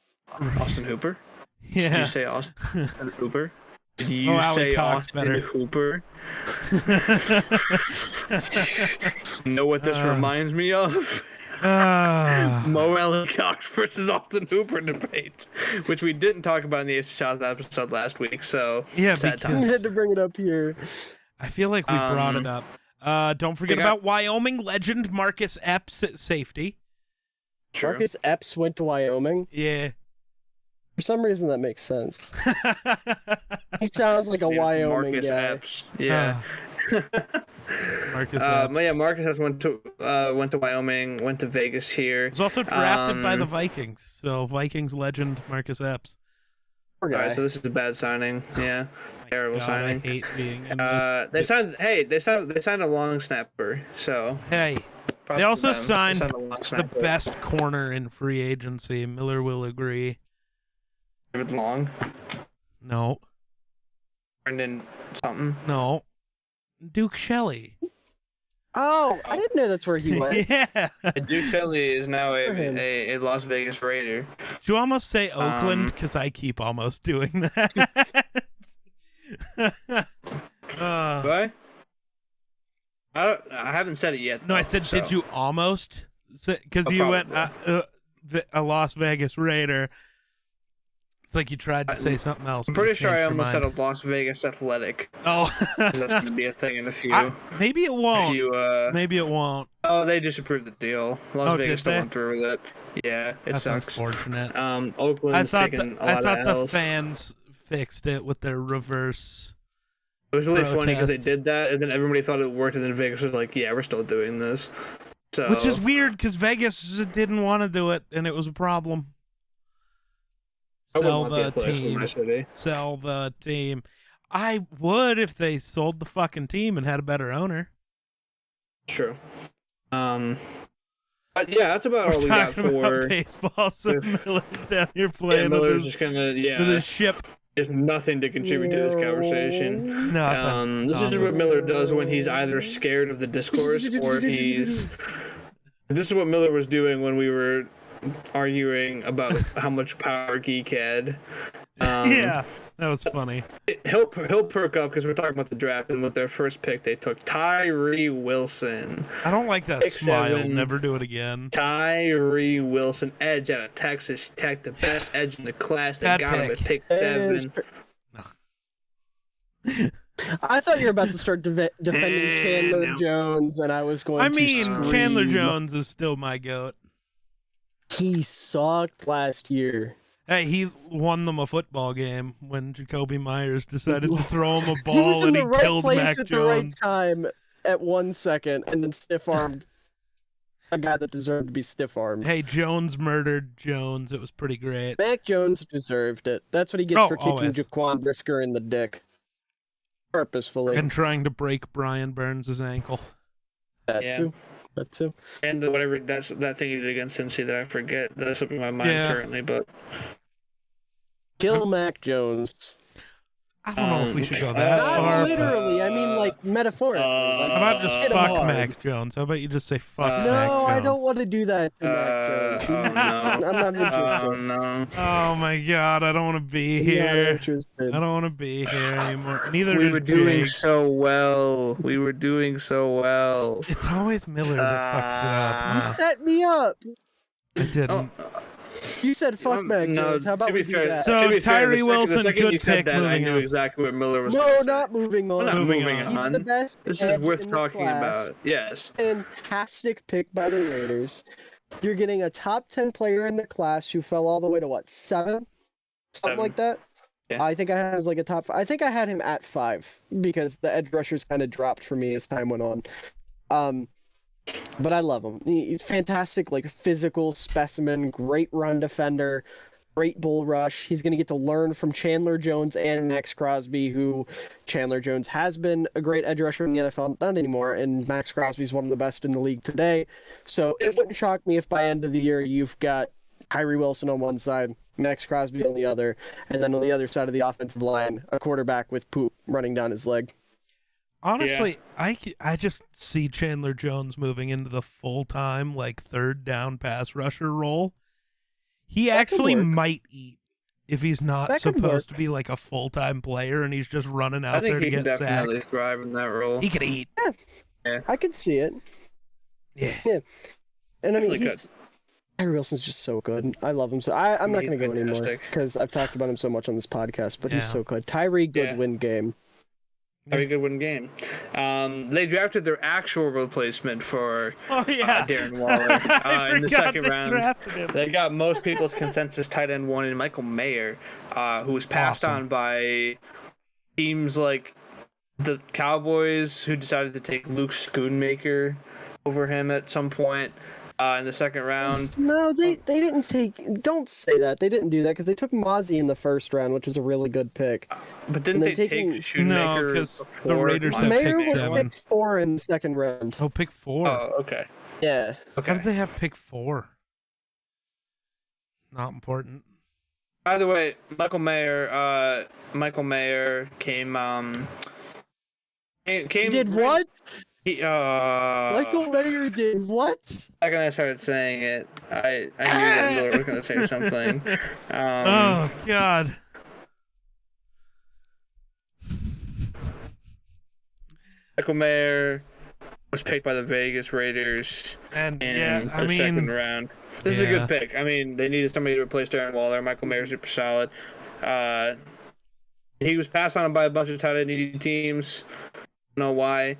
Austin Hooper? Yeah. Did you say Austin Hooper? Did you say Austin Hooper? You know what this reminds me of? Mo Alley Cox versus Austin Hooper debate, which we didn't talk about in the AFC South episode last week. So yeah, we had to bring it up here. I feel like we brought it up. Don't forget about Wyoming legend Marcus Epps at safety. True. Marcus Epps went to Wyoming. Yeah. For some reason, that makes sense. He sounds like a Wyoming Marcus guy. Epps. Yeah. Marcus Epps. Yeah, Marcus Epps went to Wyoming, went to Vegas here. He was also drafted by the Vikings. So Vikings legend Marcus Epps. All right, so this is a bad signing. Yeah, terrible signing. I hate being in this. They signed a long snapper. So hey. They also signed the best corner in free agency. Miller will agree. David Long? No. Brendan something? No. Duke Shelley. Oh, I didn't know that's where he went. Yeah. Duke Shelley is now a Las Vegas Raider. Did you almost say Oakland? Because I keep almost doing that. What? I haven't said it yet. No, I said, did you almost? Because you went a Las Vegas Raider. It's like you tried to say something else. I'm pretty sure I almost said a Las Vegas Athletic. Oh. That's going to be a thing in a few. Maybe it won't. Maybe it won't. Oh, they just approved the deal. Las Vegas still went through with it. Yeah, That's sucks. Unfortunate. Oakland's taking a lot of L's. I thought the fans fixed it with their reverse. It was really funny because they did that, and then everybody thought it worked, and then Vegas was like, "Yeah, we're still doing this." So, which is weird because Vegas didn't want to do it, and it was a problem. Sell the team. Sell the team. I would if they sold the fucking team and had a better owner. True. But yeah, that's about all we got for baseball. So Miller's down here playing Miller's with just gonna with his ship. There's nothing to contribute to this conversation. Nothing. This is what Miller does when he's either scared of the discourse or he's... This is what Miller was doing when we were arguing about how much power Geek had. Yeah, that was funny. He'll perk up because we're talking about the draft, and with their first pick, they took Tyree Wilson. I don't like that smile. Never do it again. Tyree Wilson, edge out of Texas Tech, the best edge in the class. They got him at pick 7. I thought you were about to start defending Chandler Jones, and I was going to scream. Chandler Jones is still my GOAT. He sucked last year. Hey, he won them a football game when Jacoby Myers decided to throw him a ball and he killed Mac Jones. He was in the right place at the right time at 1 second and then stiff-armed a guy that deserved to be stiff-armed. Hey, Jones murdered Jones. It was pretty great. Mac Jones deserved it. That's what he gets for kicking Jaquan Brisker in the dick. Purposefully. And trying to break Brian Burns' ankle. That too. And whatever that thing he did against Cincy that I forget. That's slipping my mind currently, but... Kill Mac Jones. I don't know if we should go that far. Not literally, I mean like metaphorically. How about just fuck Mac Jones? How about you just say fuck Mac Jones? No, I don't want to do that to Mac Jones. I'm not interested. Oh, no. Oh my god, I don't want to be here. Not interested. I don't want to be here anymore. Neither We does were doing Jake. so well. We were doing so well. It's always Miller that fucks it up. You set me up. I didn't. You said fuck Mac Jones. How about we do that? So Tyree Wilson, the second good you said pick. that, I knew exactly what Miller was. No, not moving on. We're not moving on. He's the best. This is worth talking about. Yes. Fantastic pick by the Raiders. You're getting a top 10 player in the class who fell all the way to what, 7? Something like that. Yeah. I think I had him as like a top 5. I think I had him at 5 because the edge rushers kind of dropped for me as time went on. But I love him. He's fantastic, like physical specimen, great run defender, great bull rush. He's going to get to learn from Chandler Jones and Max Crosby, who Chandler Jones has been a great edge rusher in the NFL, not anymore, and Max Crosby's one of the best in the league today. So it wouldn't shock me if by end of the year you've got Tyree Wilson on one side, Max Crosby on the other, and then on the other side of the offensive line, a quarterback with poop running down his leg. Honestly, I just see Chandler Jones moving into the full-time, like, third down pass rusher role. He actually might eat if he's not supposed to be, like, a full-time player and he's just running out there to get sacks. I think he could definitely thrive in that role. He could eat. Yeah. I could see it. Yeah. And I mean, Tyree Wilson's just so good. I love him. So I'm not going to go anymore because I've talked about him so much on this podcast, but he's so good. Tyree, good win game. Very good win game. They drafted their actual replacement for Darren Waller in the second round. They got most people's consensus tight end 1 in Michael Mayer, who was passed on by teams like the Cowboys, who decided to take Luke Schoonmaker over him at some point. In the second round. No, they didn't take... Don't say that. They didn't do that because they took Mozzie in the first round, which was a really good pick. But didn't they take Schoonmaker? No, because the Raiders have Mayer pick was 7. pick 4 in the second round. Oh, pick 4. Oh, okay. Yeah. Okay. How did they have pick 4? Not important. By the way, Michael Mayer came He did what? Michael Mayer did what? Back when I started saying it, I knew that Miller was going to say something. Oh, God. Michael Mayer was picked by the Vegas Raiders in the second round. This is a good pick. I mean, they needed somebody to replace Darren Waller. Michael Mayer's super solid. He was passed on by a bunch of tight end needy teams. I don't know why.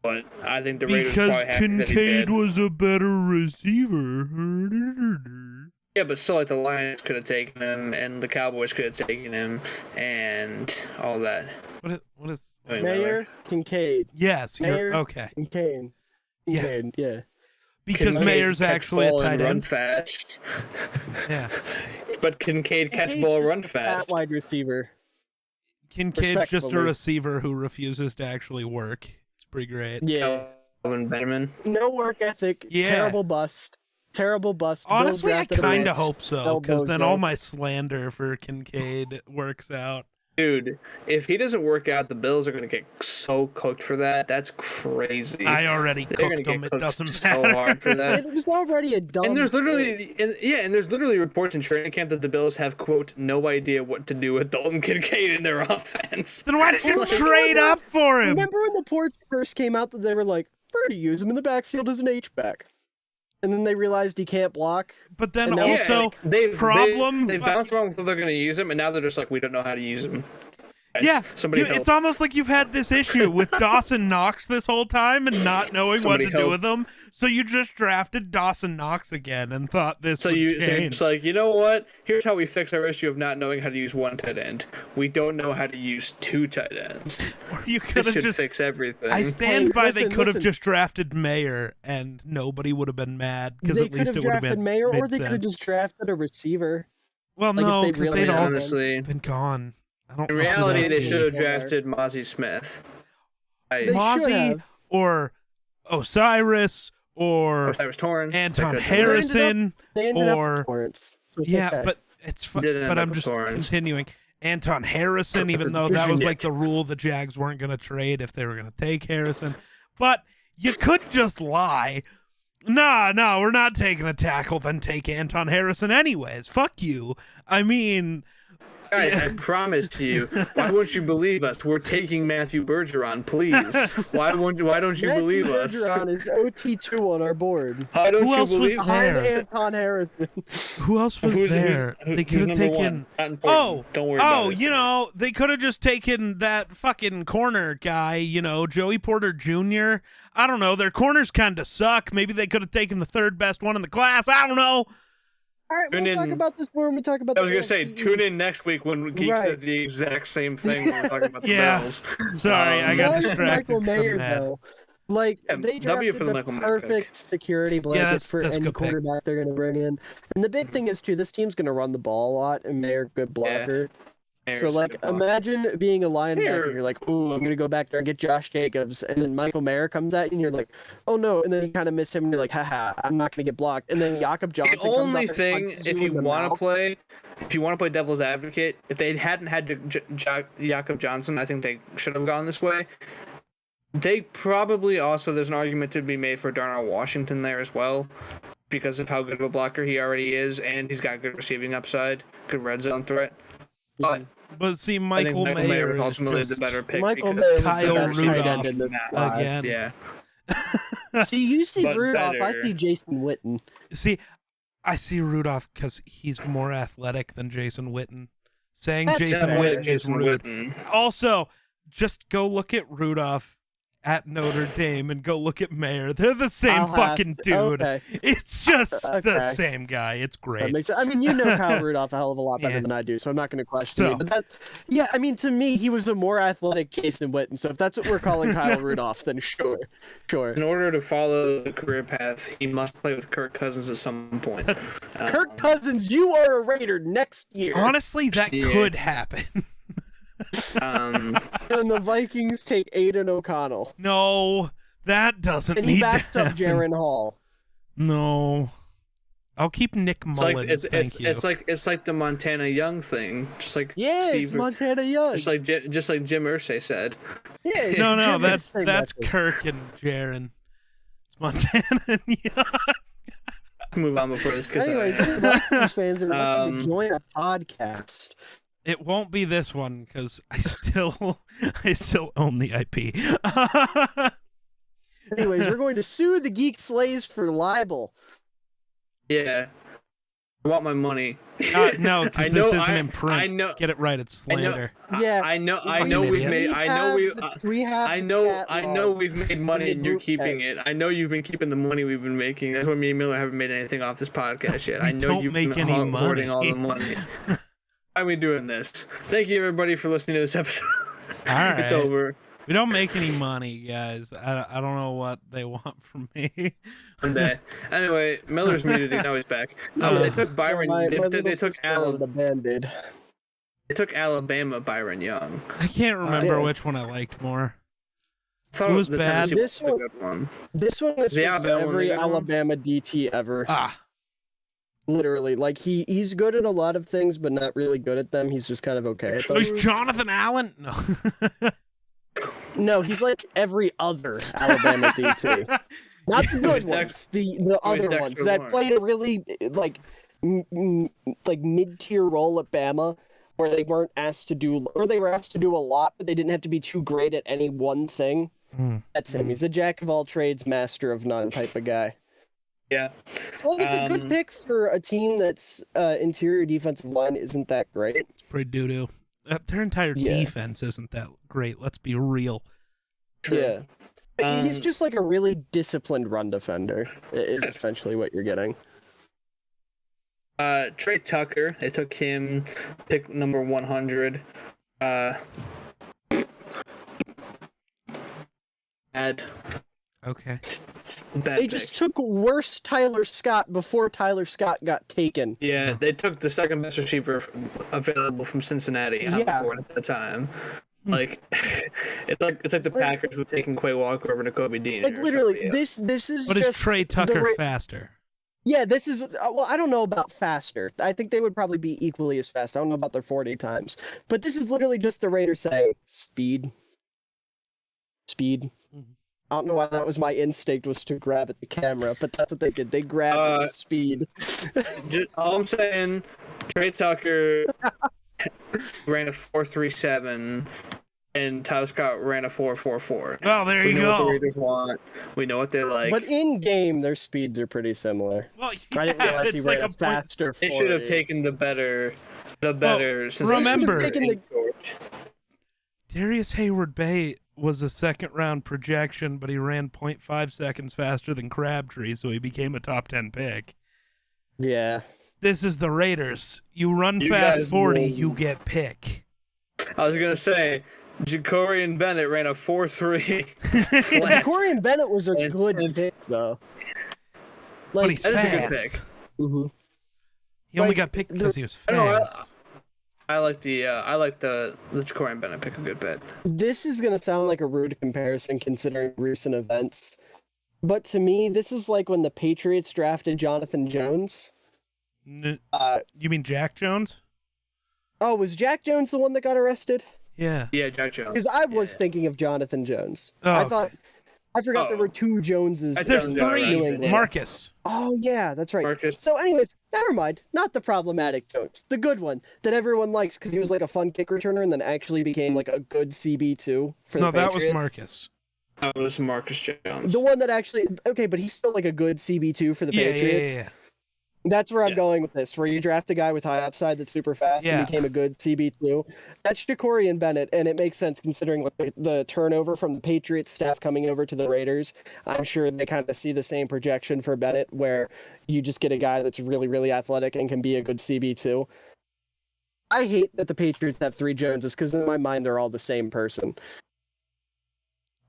But I think the Raiders probably happy that he did. Kincaid was a better receiver. Yeah, but still, like, the Lions could have taken him, and the Cowboys could have taken him, and all that. What is Mayer, Kincaid. Yes, Mayer, okay. Kincaid, yeah. Because Mayer's actually a tight end. Run fast. Yeah. But Kincaid catch ball, run fast. Fat wide receiver. Kincaid's just a receiver who refuses to actually work. It's pretty great. Yeah. Calvin Benjamin. No work ethic. Yeah. Terrible bust. Terrible bust. Honestly, I kind of hope so, Bill because then Bozak. all my slander for Kincaid works out. Dude, if he doesn't work out, the Bills are going to get so cooked for that. That's crazy. I already They're cooked them. It doesn't so matter. hard for that. It was already a dumb. And there's literally reports in training camp that the Bills have, quote, no idea what to do with Dalton Kincaid in their offense. Then why did you trade up for him? Remember when the reports first came out that they were like, we're going to use him in the backfield as an H-back. And then they realized he can't block. But then also, they've bounced around with what they're going to use him, and now they're just like, we don't know how to use him. Yeah, it's almost like you've had this issue with Dawson Knox this whole time and not knowing what to do with him. So you just drafted Dawson Knox again and thought this would change. So it's like, you know what? Here's how we fix our issue of not knowing how to use one tight end. We don't know how to use two tight ends. Or you could have just fix everything. I stand by they could have just drafted Mayer and nobody would have been mad because at least it would have been Mayer, or they could have just drafted a receiver. Well, no, because they'd all been gone. In reality, they should have drafted Mozzie Smith. Mozzie or Osiris or Torrance, Anton Harrison or Torrance. So but it's but I'm just continuing. Anton Harrison, even though that was like the rule, the Jags weren't going to trade if they were going to take Harrison. But you could just lie. No, we're not taking a tackle, then take Anton Harrison anyways. Fuck you. I mean... Guys, I promise you. Why won't you believe us? We're taking Matthew Bergeron, please. Why don't you believe us? Bergeron is OT2 on our board. Why don't Who you else believe was Behind there? Anton Harrison. Who else was there? They could have taken. Don't worry about it. You know, they could have just taken that fucking corner guy. You know, Joey Porter Jr. I don't know. Their corners kind of suck. Maybe they could have taken the third best one in the class. I don't know. All right, we'll talk about this more when we talk about I was going to say, tune in next week when Geek says the exact same thing when we're talking about the Bills. Sorry, I got distracted. Michael Mayer, though. Like, they drafted the perfect security blanket for any quarterback they're going to bring in. And the big thing is, too, this team's going to run the ball a lot, and Mayer, good blocker. So, like, imagine being a linebacker, and you're like, ooh, I'm going to go back there and get Josh Jacobs, and then Michael Mayer comes at you, and you're like, oh, no, and then you kind of miss him, and you're like, haha, I'm not going to get blocked. And then Jakob Johnson comes up. The only thing, if you want to play devil's advocate, if they hadn't had Jakob Johnson, I think they should have gone this way. They probably also, there's an argument to be made for Darnell Washington there as well, because of how good of a blocker he already is, and he's got good receiving upside, good red zone threat. But see, Michael Mayer is ultimately the better pick. Michael Mayer was Kyle the best Rudolph tight end in this class. again. Yeah. See, you see Rudolph, I see Jason Witten. See, I see Rudolph because he's more athletic than Jason Witten. Saying Jason Witten is rude. Also, just go look at Rudolph at Notre Dame and go look at Mayer. They're the same fucking dude. Okay. It's just the same guy. It's great. That makes sense. I mean, you know Kyle Rudolph a hell of a lot better than I do, so I'm not going to question you. But I mean, to me, he was a more athletic Jason Witten. So if that's what we're calling Kyle Rudolph, then sure. In order to follow the career path, he must play with Kirk Cousins at some point. Kirk Cousins, you are a Raider next year. Honestly, that could happen. And the Vikings take Aiden O'Connell. No, that doesn't. And he backs up Jaron Hall. No, I'll keep Nick Mullins. It's like the Montana Young thing, just like it's Montana Young, just like Jim Irsay said. Yeah, no, that's Kirk and Jaron. It's Montana and Young. Move on before this. Anyways, Vikings fans are looking to join a podcast. It won't be this one because I still own the IP. Anyways, we're going to sue the Geek Slays for libel. Yeah, I want my money. No, because this isn't in print. I know. Get it right. It's slander. I know we've made money and you're keeping it. I know you've been keeping the money we've been making. That's why me and Miller haven't made anything off this podcast yet. I know you've been hoarding all the money. Why are we doing this? Thank you, everybody, for listening to this episode. All right. It's over. We don't make any money, guys. I don't know what they want from me. Someday. Anyway, Miller's muted. Now he's back. They took Byron. They took Band-Aid. They took Alabama Byron Young. I can't remember which one I liked more. thought It was the bad. Tennessee This was one- the good one. This one is The just Alabama one, every the good one? Alabama DT ever. Ah, Literally, like he's good at a lot of things, but not really good at them. He's just kind of okay at them. there's Jonathan Allen. No. No, he's like every other Alabama DT. Not the good ones, the other Dexter ones that Lawrence? played a really like mid-tier role at Bama, where they weren't asked to do, or they were asked to do a lot, but they didn't have to be too great at any one thing. That's him. He's a jack of all trades, master of none type of guy. Yeah. Well, it's a good pick for a team that's interior defensive line isn't that great. It's pretty doo-doo. Their entire defense isn't that great. Let's be real. True. Yeah. He's just like a really disciplined run defender, is essentially what you're getting. Trey Tucker, they took him, pick number 100. Bad. Okay. Bad They pick. just took worse Tyler Scott before Tyler Scott got taken. Yeah, they took the second best receiver available from Cincinnati on the Yeah. board at the time. Like, it's like the Packers were taking Quay Walker over to Kobe Dean. Like literally, this is But just is Trey Tucker faster? Yeah, this is well, I don't know about faster. I think they would probably be equally as fast. I don't know about their 40 times, but this is literally just the Raiders saying speed. I don't know why that was my instinct was to grab at the camera, but that's what they did. They grabbed at the speed. All I'm saying, Trey Tucker ran a 4.37, and Tyler Scott ran a 4.44. Well, there you We know go. what the Raiders want. We know what they like. But in game, their speeds are pretty similar. Well, I didn't realize it's he like ran a faster. They should have 40. taken the better. Since remember- they Taken the- Darius Hayward-Bay was a second-round projection, but he ran 0.5 seconds faster than Crabtree, so he became a top 10 pick. Yeah. This is the Raiders. You run You fast guys 40, will- you get pick. I was gonna say, Jacorian Bennett ran a 4.3. flat. Corian Bennett was a And- good and- pick, though. But Like, he's That is fast. a good pick. mhm. He only Like, got picked because he was I don't know, fast. I like the Jacorian Bennett pick a good bit. This is going to sound like a rude comparison considering recent events. But to me, this is like when the Patriots drafted Jonathan Jones. You mean Jack Jones? Oh, was Jack Jones the one that got arrested? Yeah. Yeah, Jack Jones. Because I was thinking of Jonathan Jones. Oh, I okay. thought I forgot there were two Joneses. I There's Jones in got three. New arrested, England. Marcus. Oh yeah, that's right. Marcus. So, anyways, never mind. Not the problematic Jones, the good one that everyone likes because he was like a fun kick returner and then actually became like a good CB2 for the No, that Patriots. was Marcus. That was Marcus Jones. The one that actually okay, but he's still like a good CB2 for the Patriots. Yeah. That's where I'm going with this, where you draft a guy with high upside that's super fast Yeah. and became a good CB2. That's Jacorian Bennett, and it makes sense considering like the turnover from the Patriots staff coming over to the Raiders. I'm sure they kind of see the same projection for Bennett, where you just get a guy that's really, really athletic and can be a good CB2. I hate that the Patriots have three Joneses, because in my mind, they're all the same person.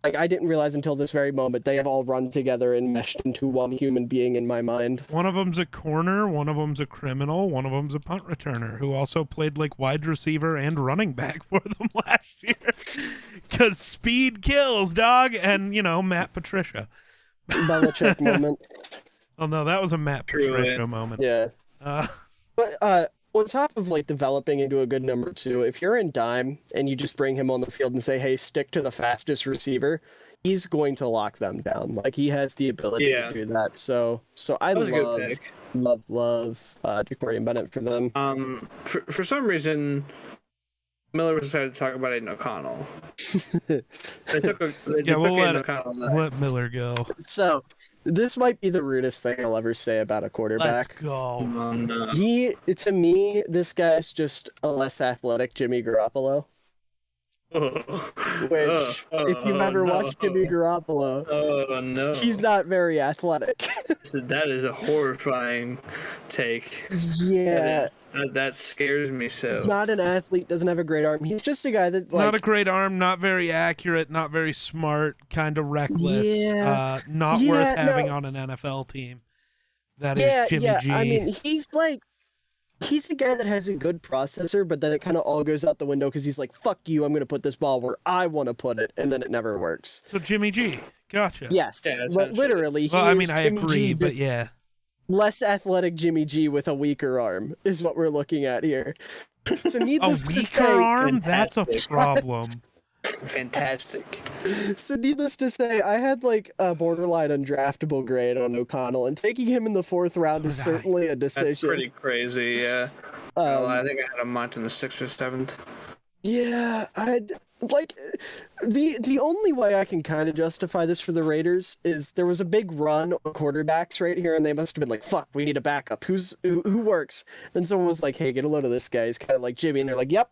Like, I didn't realize until this very moment they have all run together and meshed into one human being in my mind. One of them's a corner, one of them's a criminal, one of them's a punt returner who also played like wide receiver and running back for them last year. Because speed kills, dog. And, you know, Matt Patricia. Belichick moment. Oh, no, that was a Matt Truly. Patricia moment. Yeah. Uh, But on top of like developing into a good number two, if you're in dime and you just bring him on the field and say, "Hey, stick to the fastest receiver," he's going to lock them down. Like he has the ability to do that. So I That was a good love pick. Jacorian Bennett for them. For some reason, Miller decided to talk about Aiden O'Connell. They took we'll Aiden O'Connell. let Miller go. So this might be the rudest thing I'll ever say about a Let's quarterback. go. Oh, no. To me, this guy's just a less athletic Jimmy Garoppolo. Which, if you've ever watched Jimmy Garoppolo, oh no, he's not very athletic. That is a horrifying take. Yeah, That scares me so. he's not an athlete, doesn't have a great arm. He's just a guy that, like, Not a great arm, not very accurate, not very smart, kind of reckless. Yeah. Not Yeah, worth having no. on an NFL team. That is Jimmy G. I mean, he's a guy that has a good processor, but then it kind of all goes out the window because he's like, fuck you, I'm going to put this ball where I want to put it, and then it never works. So Jimmy G. Gotcha. Yes, but literally, well, I mean, Jimmy I agree, G, but yeah. Less athletic Jimmy G with a weaker arm is what we're looking at here. So needless to say, arm? That's a problem. Fantastic. So needless to say, I had like a borderline undraftable grade on O'Connell, and taking him in the 4th round is certainly a decision. That's pretty crazy, yeah. Well, I think I had a much in the 6th or 7th. Yeah, I'd like the only way I can kind of justify this for the Raiders is there was a big run of quarterbacks right here, and they must have been like, "Fuck, we need a backup. Who works?" Then someone was like, "Hey, get a load of this guy. He's kind of like Jimmy," and they're like, "Yep,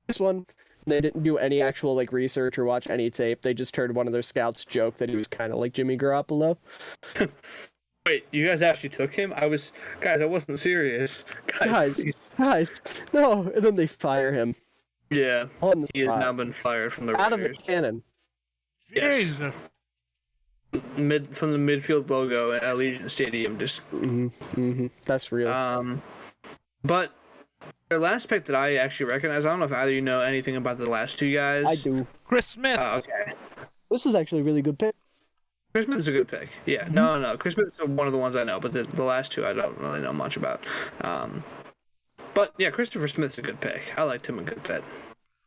this one." And they didn't do any actual like research or watch any tape. They just heard one of their scouts joke that he was kind of like Jimmy Garoppolo. Wait, you guys actually took him? I wasn't serious. Guys, no. And then they fire him. Yeah, On the he has spot. now been fired from the Out Raiders. of the cannon. Yes. From the midfield logo at Allegiant Stadium, just. That's real. But their last pick that I actually recognize, I don't know if either of you know anything about the last two guys. I do. Chris Smith. Okay. This is actually a really good pick. Chris Smith is a good pick. Yeah, no. Chris Smith is one of the ones I know, but the last two I don't really know much about. But yeah, Christopher Smith's a good pick. I liked him a good bit.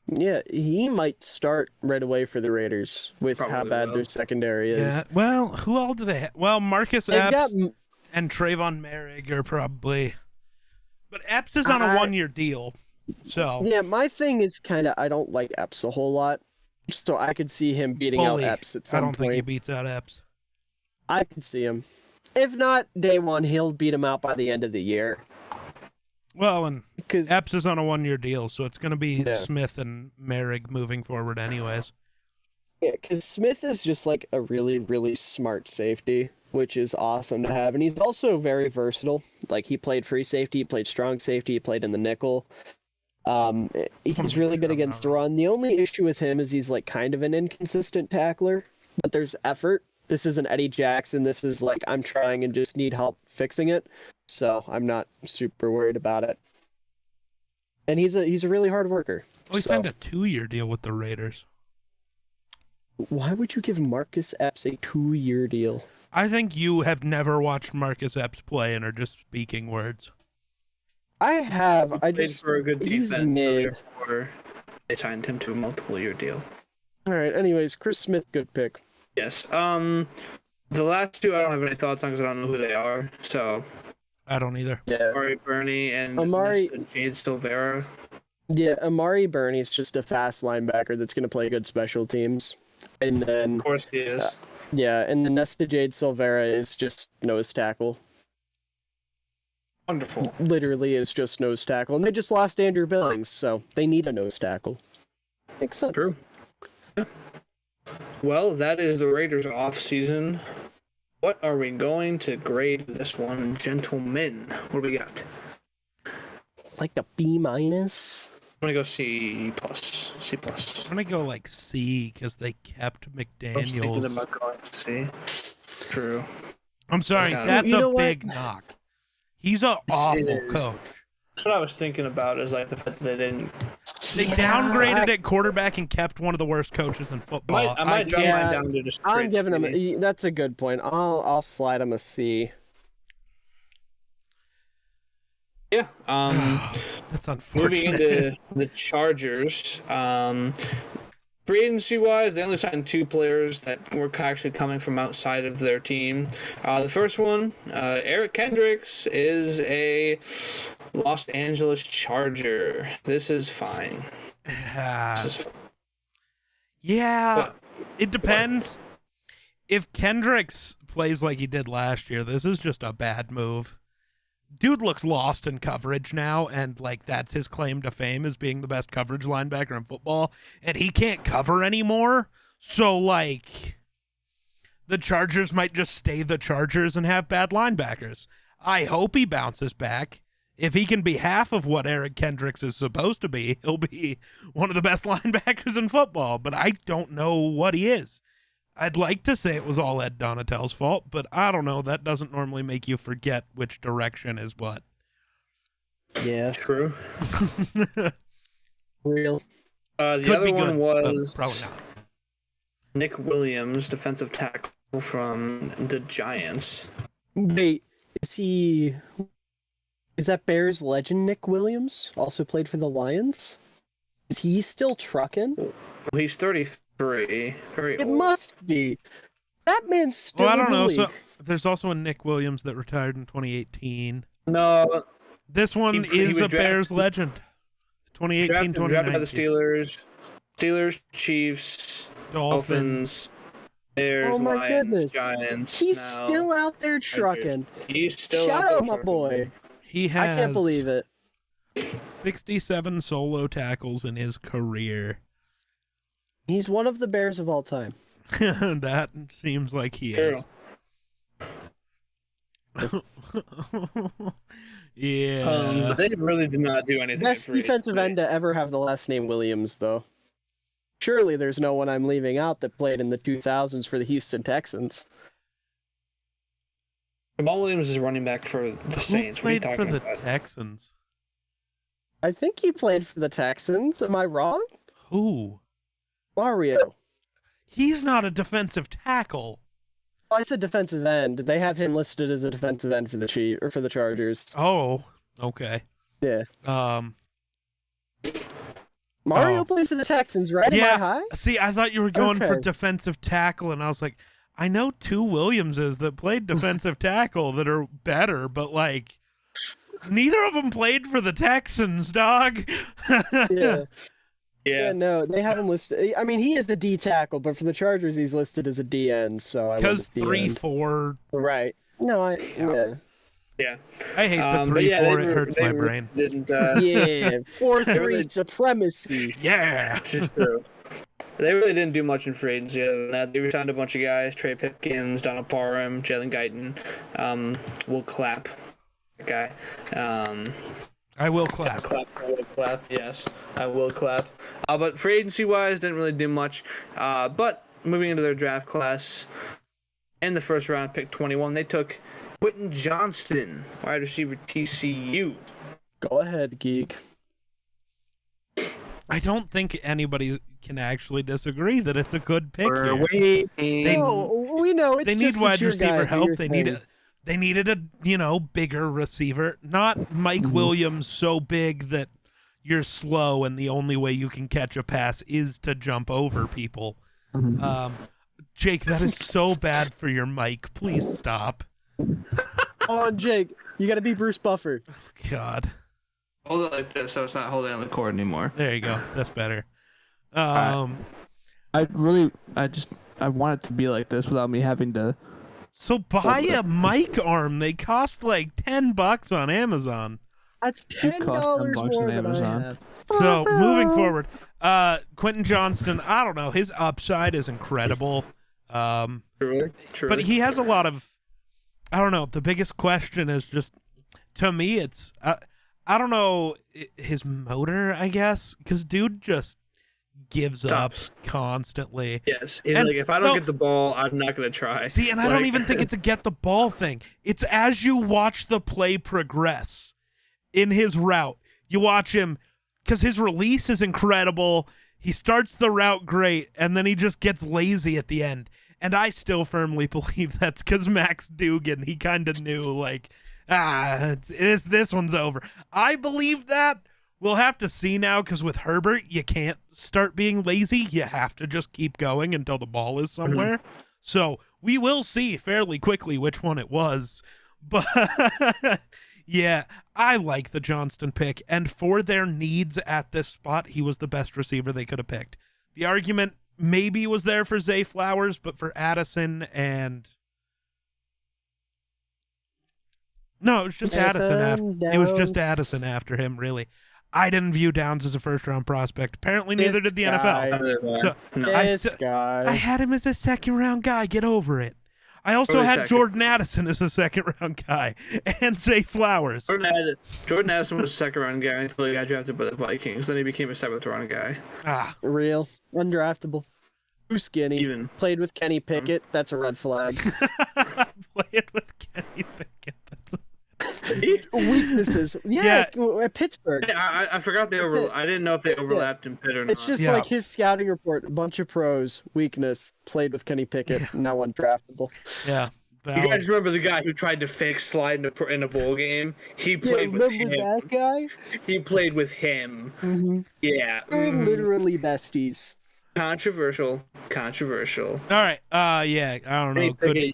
Yeah, he might start right away for the Raiders with how bad their secondary is. Yeah, well, who all do they have? Well, Marcus Epps and Trayvon Merrick are probably... But Epps is on a one-year deal, so... Yeah, my thing is kind of, I don't like Epps a whole lot, so I could see him beating out Epps at some point. I don't think he beats out Epps. I could see him. If not, day one, he'll beat him out by the end of the year. Well, and Epps is on a one-year deal, so it's going to be Smith and Merrick moving forward anyways. Yeah, because Smith is just like a really, really smart safety, which is awesome to have. And he's also very versatile. Like, he played free safety, he played strong safety, he played in the nickel. He's really good against the run. The only issue with him is he's like kind of an inconsistent tackler, but there's effort. This isn't Eddie Jackson. This is like, I'm trying and just need help fixing it. So I'm not super worried about it. And he's a really hard worker. Well, he signed a 2-year deal with the Raiders. Why would you give Marcus Epps a 2-year deal? I think you have never watched Marcus Epps play and are just speaking words. I have. I just for a good defense. They signed him to a multiple-year deal. All right. Anyways, Chris Smith, good pick. Yes. The last two I don't have any thoughts on because I don't know who they are. So. I don't either. Yeah. Amari Burney and Jade Silvera. Yeah, Amari Burney's just a fast linebacker that's going to play good special teams. And then, of course he is. Yeah, and the Nesta Jade Silvera is just nose tackle. Wonderful. Literally is just nose tackle. And they just lost Andrew Billings, so they need a nose tackle. Makes sense. True. Yeah. Well, that is the Raiders off-season. What are we going to grade this one, gentlemen? What do we got? Like a B-. I'm gonna go C+. C+. I'm gonna go like C because they kept McDaniels. I was thinking about going C. True. I'm sorry, that's a big knock. He's an awful coach. That's what I was thinking about, is like the fact that they didn't. They downgraded at quarterback and kept one of the worst coaches in football. I might drop mine down to just. I'm giving him. That's a good point. I'll slide him a C. Yeah. That's unfortunate. Moving into the Chargers. Free agency wise, they only signed 2 players that were actually coming from outside of their team. The first one, Eric Kendricks, is a Los Angeles Charger. This is fine. Yeah, it depends. If Kendricks plays like he did last year, this is just a bad move. Dude looks lost in coverage now, and like that's his claim to fame, is being the best coverage linebacker in football, and he can't cover anymore. So like the Chargers might just stay the Chargers and have bad linebackers. I hope he bounces back. If he can be half of what Eric Kendricks is supposed to be, he'll be one of the best linebackers in football, but I don't know what he is. I'd like to say it was all Ed Donatell's fault, but I don't know. That doesn't normally make you forget which direction is what. Yeah. True. Real. The Could other be one good, was but probably not. Nick Williams, defensive tackle from the Giants. Wait, is that Bears legend Nick Williams? Also played for the Lions? Is he still trucking? Well, he's 33. Very It old. must be. That man's still Well, I don't in the know. league. So there's also a Nick Williams that retired in 2018. No, This one he is was a Bears legend. 2018, drafted by the 2019. Steelers, Chiefs, Dolphins. Bears, Oh my Lions, goodness. Giants. He's now still out there trucking. He's still Shout out there out my trucking. boy. He has I can't believe it. 67 solo tackles in his career. He's one of the Bears of all time. That seems like he is. Yeah. They really did not do anything. Best defensive end to ever have the last name Williams, though. Surely there's no one I'm leaving out that played in the 2000s for the Houston Texans. Jamal Williams is running back for the Saints. Who played for the Texans? I think he played for the Texans. Am I wrong? Who? Mario. He's not a defensive tackle. Oh, I said defensive end. They have him listed as a defensive end for the Chargers. Oh, okay. Yeah. Oh. Mario played for the Texans, right? Yeah. Am I high? See, I thought you were going for Okay. defensive tackle, and I was like, I know two Williamses that played defensive tackle that are better, but like, neither of them played for the Texans, dog. Yeah. Yeah. No, they have him listed. I mean, he is the D tackle, but for the Chargers, he's listed as a DN. So I Because went with DN. 3-4. Right. No, yeah. Yeah. I hate the But 3-4. they It hurts my brain. Didn't. Yeah. 4-3 supremacy. Yeah. It's true. They really didn't do much in free agency other than that. They resigned a bunch of guys: Trey Pipkins, Donald Parham, Jalen Guyton, Will Clapp, that guy. I will clap. Will Clapp. Yes, I will clap. But free agency wise, didn't really do much. But moving into their draft class, in the first round, pick 21, they took Quentin Johnston, wide receiver, TCU. Go ahead, Geek. I don't think anybody can actually disagree that it's a good pick We're here. waiting. No, we know it's They just need wide it's your guy, receiver do help. your They thing. needed a bigger receiver, not Mike Williams so big that you're slow and the only way you can catch a pass is to jump over people. Jake, that is so bad for your mic. Please stop. Oh, Jake, you got to be Bruce Buffer. God. Hold it like this so it's not holding on the cord anymore. There you go. That's better. I want it to be like this without me having to. So buy a mic arm. They cost like $10 on Amazon. That's It costs $10 $10 more on than I Amazon. have. So moving forward, Quentin Johnston, I don't know. His upside is incredible. True. But he has a lot of, I don't know. The biggest question is just, to me, it's, I don't know, his motor, I guess, because dude just gives Stops. up constantly. Yes. He's And like, if I don't get the ball, I'm not going to try. See, and I don't even think it's a get the ball thing. It's as you watch the play progress in his route. You watch him, because his release is incredible. He starts the route great, and then he just gets lazy at the end. And I still firmly believe that's because Max Dugan, he kind of knew, like, this one's over. I believe that. We'll have to see now, because with Herbert, you can't start being lazy. You have to just keep going until the ball is somewhere. So we will see fairly quickly which one it was. But yeah, I like the Johnston pick. And for their needs at this spot, he was the best receiver they could have picked. The argument maybe was there for Zay Flowers, but for Addison and... No, it was just Addison. It was just Addison after him, really. I didn't view Downs as a first-round prospect. Apparently, neither did the NFL. So I had him as a second-round guy. Get over it. I also had Jordan Addison as a second-round guy, and Zay Flowers. Jordan Addison was a second-round guy until he got drafted by the Vikings. Then he became a seventh-round guy. Real. Undraftable. Too skinny. Even. Played with Kenny Pickett. That's a red flag. Played with Kenny Pickett. Weaknesses. Yeah, at Pittsburgh. I forgot they I didn't know if they overlapped in Pitt or not. It's just like his scouting report, a bunch of pros, weakness, played with Kenny Pickett, now undraftable. Yeah. You guys remember the guy who tried to fake slide in a bowl game? He played with him. That guy? He played with him. Mm-hmm. Yeah. They're literally besties. Controversial. All right. Yeah. I don't know. Good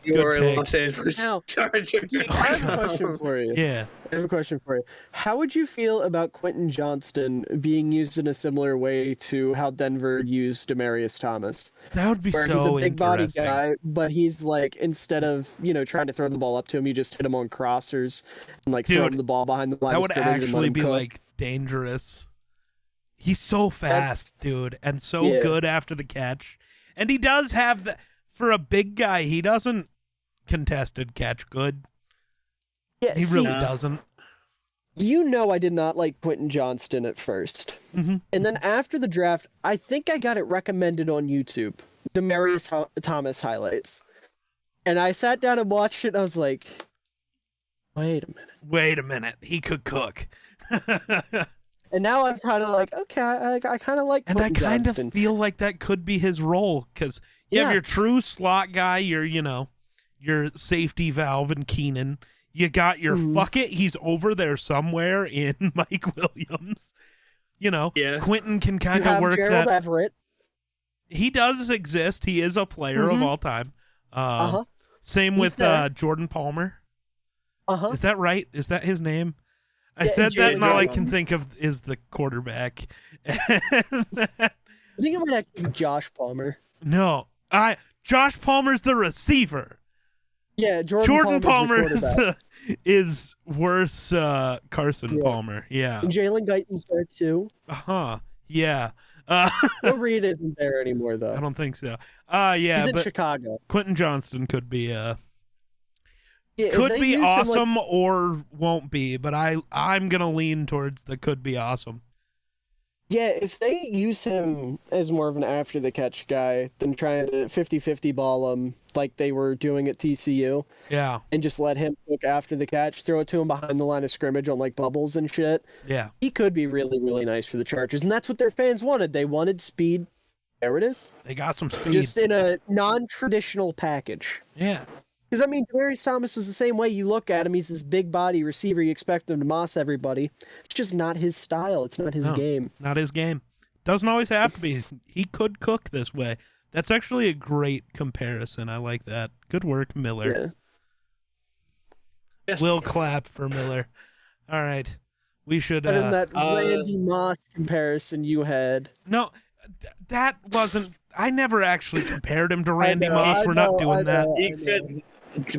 Los Angeles Chargers. I have a question for you. Yeah. I have a question for you. How would you feel about Quentin Johnston being used in a similar way to how Denver used Demaryius Thomas? That would be where so he's a big body interesting. guy, but he's like, instead of trying to throw the ball up to him, you just hit him on crossers and throw him the ball behind the line. That would actually be like dangerous. He's so fast, dude, and so good after the catch. And he does have the for a big guy, he doesn't contested catch good. Yeah, he really doesn't. I did not like Quentin Johnston at first. Mm-hmm. And then after the draft, I think I got it recommended on YouTube, Demaryius Thomas highlights. And I sat down and watched it, and I was like, wait a minute. He could cook. And now I'm kind of like, okay, I kind of like Quentin And I kind Johnston. of feel like that could be his role, because you have your true slot guy, your safety valve and Keenan. You got your fuck it, he's over there somewhere in Mike Williams. Quentin can kind of work Gerald that. Everett. He does exist. He is a player of all time. Same with Jordan Palmer. Is that right? Is that his name? I said that, and all I can think of is the quarterback. I think it might actually be Josh Palmer. No, Josh Palmer's the receiver. Yeah, Jordan Palmer is worse. Carson Palmer. Yeah. And Jalen Guyton's there too. Yeah. Bill Reed isn't there anymore though. I don't think so. Yeah. He's in Chicago. Quentin Johnston could be could be awesome or won't be, but I'm gonna lean towards the could be awesome. Yeah, if they use him as more of an after the catch guy than trying to 50-50 ball him like they were doing at TCU. Yeah. And just let him cook after the catch, throw it to him behind the line of scrimmage on bubbles and shit. Yeah. He could be really, really nice for the Chargers, and that's what their fans wanted. They wanted speed. There it is. They got some speed. Just in a non-traditional package. Yeah. Because, Demaryius Thomas was the same way. You look at him, he's this big body receiver. You expect him to moss everybody. It's just not his style. It's not his game. Not his game. Doesn't always have to be. He could cook this way. That's actually a great comparison. I like that. Good work, Miller. Yeah. Yes. We'll clap for Miller. All right. We should... But in that Randy Moss comparison you had... No, that wasn't... I never actually compared him to Randy Moss. We're not doing that.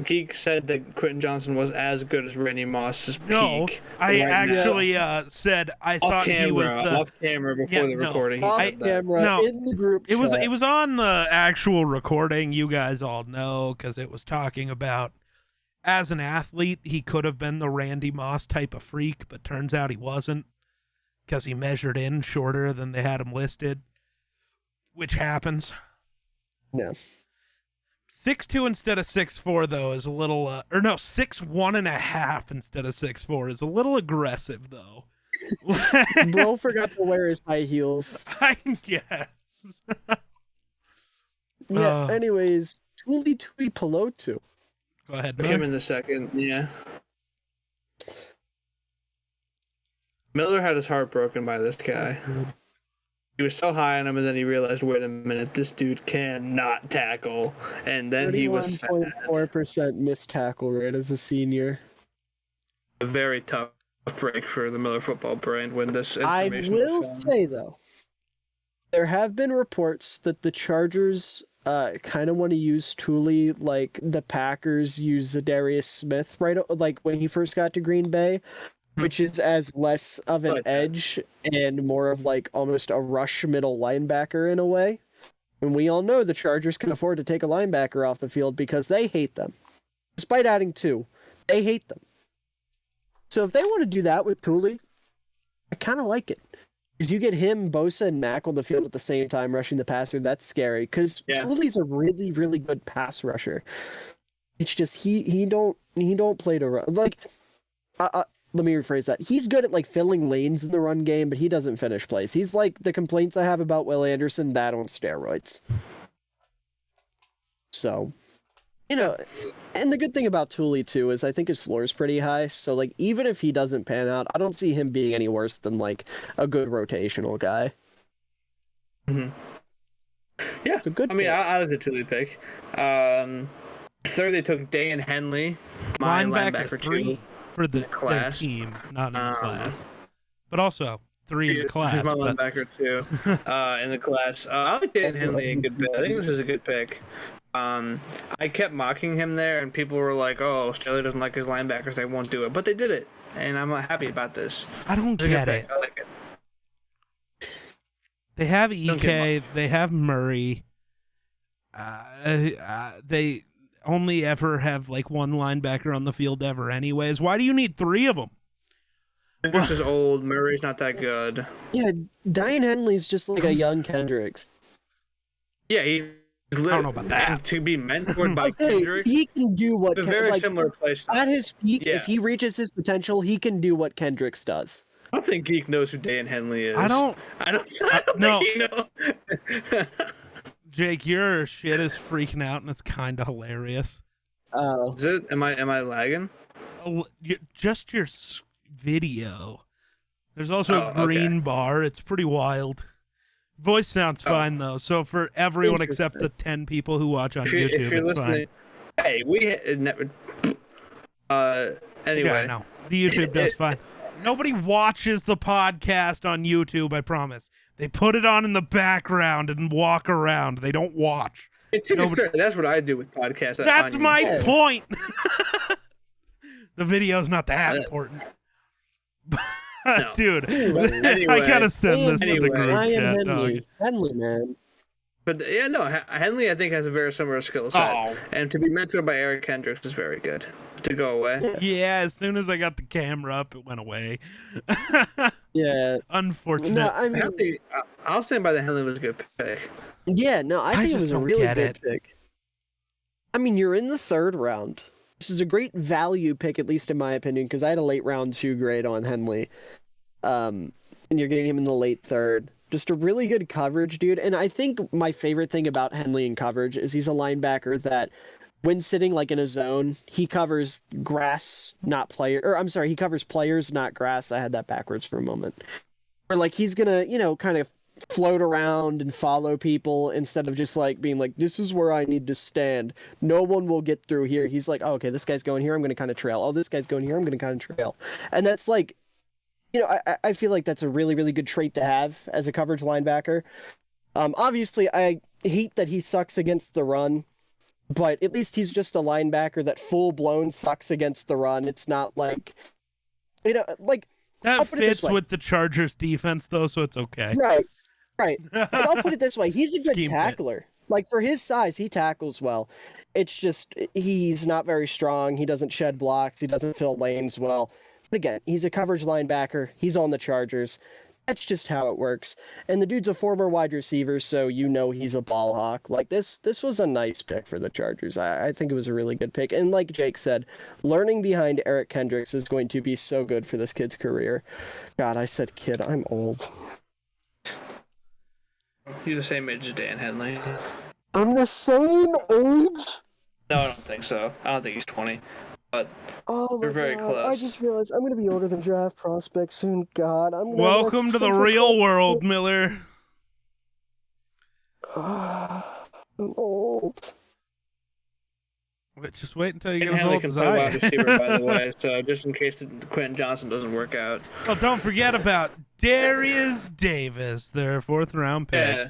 Geek said that Quentin Johnston was as good as Randy Moss's peak. No, I actually said I thought he was off camera before the recording. Off camera in the group chat. It was on the actual recording. You guys all know because it was talking about as an athlete he could have been the Randy Moss type of freak, but turns out he wasn't because he measured in shorter than they had him listed, which happens. Yeah. 6'2" instead of 6'4" though is a little 6'1.5" instead of 6'4" is a little aggressive though. Bro forgot to wear his high heels. I guess. Anyways, Tuli Pelotu. Go ahead. Him in the second, yeah. Miller had his heart broken by this guy. He was so high on him, and then he realized, wait a minute, this dude cannot tackle. And then he was 31.4% missed tackle rate as a senior. A very tough break for the Miller football brand when this information I will say, though, there have been reports that the Chargers kind of want to use Tuli like the Packers use Zadarius Smith, right? Like when he first got to Green Bay. Which is as less of an edge and more of almost a rush middle linebacker in a way. And we all know the Chargers can afford to take a linebacker off the field because they hate them. Despite adding 2, they hate them. So if they want to do that with Tuli, I kind of like it. Because you get him, Bosa, and Mack on the field at the same time rushing the passer. That's scary. Because Tuli's a really, really good pass rusher. It's just he don't play to run. let me rephrase that. He's good at like filling lanes in the run game, but he doesn't finish plays. He's like the complaints I have about Will Anderson, that on steroids. So, you know, and the good thing about Thule too is I think his floor is pretty high. So like even if he doesn't pan out, I don't see him being any worse than like a good rotational guy. Mm-hmm. Yeah, it's a good. I mean, I was a Thule pick. Third, they took Dan Henley, my linebacker 3 for the class. Their team, not in the class, but also 3 in the class. He's my linebacker too, in the class. I like Dan Henley a good bit. I think this is a good pick. I kept mocking him there, and people were like, "Oh, Staley doesn't like his linebackers; they won't do it." But they did it, and I'm happy about this. I don't get it. I like it. They have EK. They have Murray. They only ever have like one linebacker on the field ever anyways. Why do you need 3 of them? Kendricks is old. Murray's not that good. Yeah, Diane Henley's just like a young Kendricks. Yeah, he's I don't know about that. To be mentored by Kendricks. He can do what a very similar play style. At his peak, if he reaches his potential, he can do what Kendricks does. I don't think Geek knows who Dan Henley is. I don't think he knows. Jake, your shit is freaking out, and it's kind of hilarious. Oh, is it? Am I lagging? Just your video. There's also a green bar. It's pretty wild. Voice sounds fine though. So for everyone except the 10 people who watch on YouTube, if you're it's listening, fine. Hey, anyway, yeah, no, the YouTube does fine. Nobody watches the podcast on YouTube, I promise. They put it on in the background and walk around. They don't watch. To be fair, that's what I do with podcasts. That's my point. The video's not that important. No. Dude, anyway, I gotta send this to the group chat. Henley, man. But yeah, no, Henley I think has a very similar skill set, and to be mentored by Eric Kendricks is very good. To go away. Yeah, as soon as I got the camera up, it went away. Yeah, unfortunate. No, I mean, I'll stand by the Henley was a good pick. Yeah, no, I think it was a really good pick. I mean, you're in the 3rd round. This is a great value pick, at least in my opinion, because I had a late round 2 grade on Henley. And you're getting him in the late 3rd. Just a really good coverage, dude. And I think my favorite thing about Henley in coverage is he's a linebacker that, when sitting like in a zone, he covers grass, not player. Or I'm sorry, he covers players, not grass. I had that backwards for a moment. Or like he's gonna, kind of float around and follow people instead of just like being like, this is where I need to stand. No one will get through here. He's like, oh, okay, this guy's going here. I'm going to kind of trail. Oh, this guy's going here. I'm going to kind of trail. And that's like, I feel like that's a really, really good trait to have as a coverage linebacker. Obviously, I hate that he sucks against the run, but at least he's just a linebacker that full-blown sucks against the run. It's not like, that fits with the Chargers defense, though, so it's okay. Right. But I'll put it this way. He's a good tackler. Like, for his size, he tackles well. It's just he's not very strong. He doesn't shed blocks. He doesn't fill lanes well. But again, he's a coverage linebacker. He's on the Chargers. That's just how it works. And the dude's a former wide receiver, so he's a ball hawk. Like, this was a nice pick for the Chargers. I think it was a really good pick. And like Jake said, learning behind Eric Kendricks is going to be so good for this kid's career. God, I said kid. I'm old. You're the same age as Dan Henley. I'm the same age? No, I don't think so. I don't think he's 20. But you're very close. I just realized I'm going to be older than draft prospects soon. God, welcome to the real world, Miller. I'm old. Just wait until you get as old as I am. I wide receiver, by the way, so just in case Quentin Johnson doesn't work out. Well, don't forget about Darius Davis, their 4th round pick. Yeah.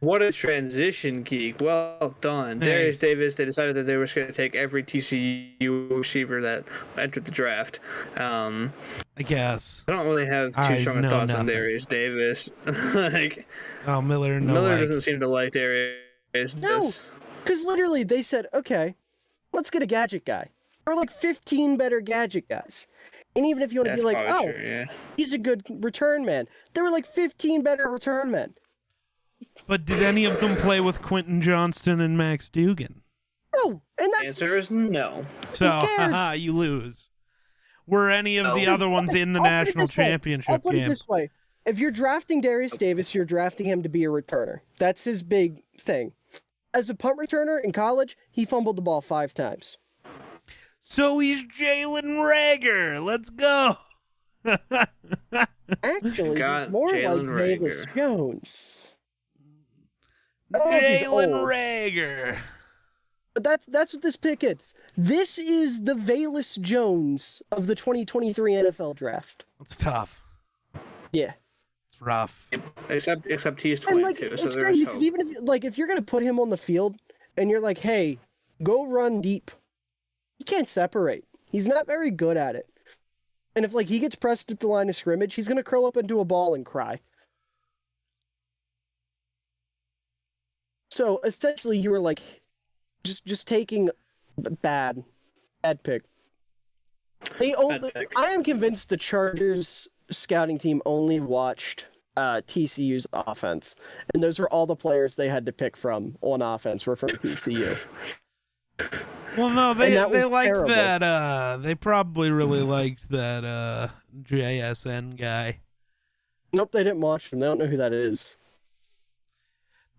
What a transition, Geek. Well done. Thanks. Darius Davis, they decided that they were going to take every TCU receiver that entered the draft. I guess. I don't really have too strong thoughts on Darius Davis. Miller doesn't seem to like Darius. No, because literally they said, okay, let's get a gadget guy. There are like 15 better gadget guys. And even if you want to be like, true, he's a good return man, there were like 15 better return men. But did any of them play with Quentin Johnston and Max Dugan? No, and that's... The answer is no. So, haha, you lose. were any of the other ones in the national championship I'll put it game. this way. If you're drafting Darius Davis, you're drafting him to be a returner. That's his big thing. As a punt returner in college, he fumbled the ball 5 times. So he's Jalen Reagor. Let's go. Actually, he's more Jalen like Davis Reagor. Jones. I don't know if he's Jalen old, Reagor. but that's what this pick is. This is the Velus Jones of the 2023 NFL Draft. It's tough. Yeah. It's rough. Except he's 22, And like, so it's there's crazy hope. because even if you're gonna put him on the field and you're like, hey, go run deep, he can't separate. He's not very good at it. And if like he gets pressed at the line of scrimmage, he's gonna curl up into a ball and cry. So essentially, you were like, just taking bad pick. I am convinced the Chargers scouting team only watched TCU's offense, and those were all the players they had to pick from on offense were from TCU. Well, no, they liked terrible. that. They probably really liked that JSN guy. Nope, they didn't watch him. They don't know who that is.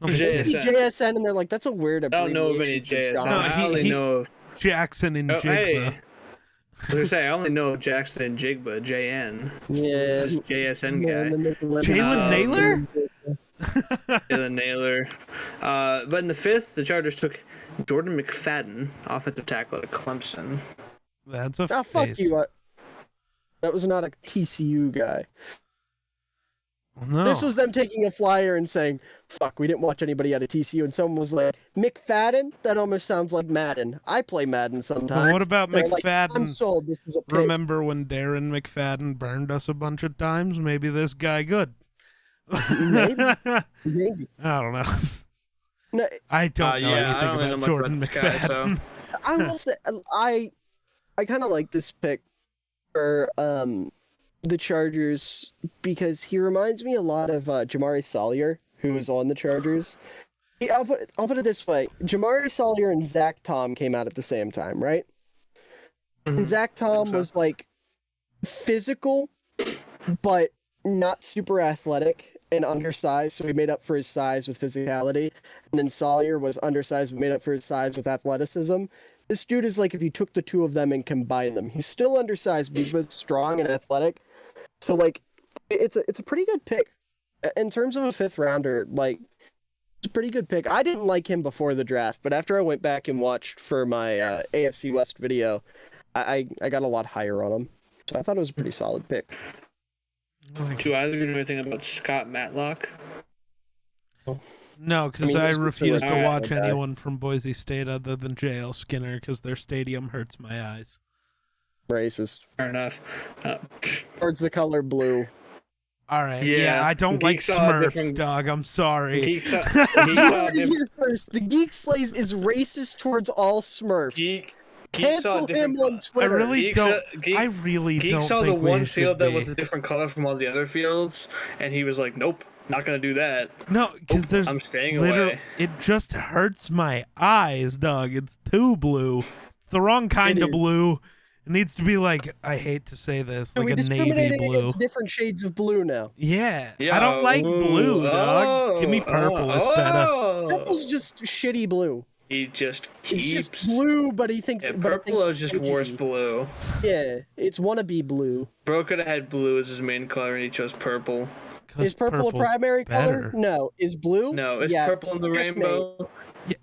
No, They see JSN, and they're like, "That's a weird I don't know of any abbreviation for JSN. John." No, I only know. Jackson and Jigba. Hey, I was gonna say I only know Jackson and Jigba, JN. Yeah, This is JSN guy. Jalen Naylor? Jalen Naylor. But in the 5th, the Chargers took Jordan McFadden, offensive tackle at Clemson. That's a Ah, fuck face. you. That was not a TCU guy. No. This was them taking a flyer and saying, fuck, we didn't watch anybody out of TCU. And someone was like, McFadden? That almost sounds like Madden. I play Madden sometimes. Well, what about They're like, McFadden? I'm sold. This is a pick. Remember when Darren McFadden burned us a bunch of times? Maybe this guy good. Maybe. I don't know. No, I don't know yeah, I anything don't really know about much Jordan about this guy, McFadden. I will say, I kind of like this pick for the Chargers because he reminds me a lot of Jamari Salyer, who was on the Chargers. I'll put it this way: Jamari Salyer and Zach Tom came out at the same time, right? And Zach Tom was like physical, but not super athletic and undersized, so he made up for his size with physicality. And then Salyer was undersized but made up for his size with athleticism. This dude is like if you took the two of them and combined them. He's still undersized, but he's both strong and athletic. So like, it's a pretty good pick in terms of a 5th rounder. Like, it's a pretty good pick. I didn't like him before the draft, but after I went back and watched for my AFC West video, I got a lot higher on him. So I thought it was a pretty solid pick. Do either of you know anything about Scott Matlock? No, because I mean, I this is refuse the to right watch guy. anyone from Boise State other than J.L. Skinner because their stadium hurts my eyes. Racist. Fair enough. Towards the color blue. All right. Yeah, Yeah, I don't like Geek saw a Smurfs, different- dog. I'm sorry. Geek saw, You heard it here first. The Geek Slays is racist towards all Smurfs. Geek saw Cancel a different him on Twitter. I really Geek don't. saw- Geek- I really Geek don't saw the think we one should field that be. was a different color from all the other fields, and he was like, "Nope, not gonna do that." No, because there's I'm staying literally away. it just hurts my eyes, dog. It's too blue. It's the wrong kind It of is. blue. It needs to be like, I hate to say this, So like we a navy discriminated blue. against different shades of blue now. Yeah, Yeah, I don't like blue, dog. Give me purple. It's better. Purple's just shitty blue. He just It's keeps. just blue, but he thinks. Yeah, but he purple thinks is just it's worse edgy. blue. Yeah, it's wannabe blue. Bro could have had blue as his main color, and he chose purple. 'Cause Is purple a purple's primary color? better. No. Is blue? No, is Yes. purple in the Checkmate. rainbow?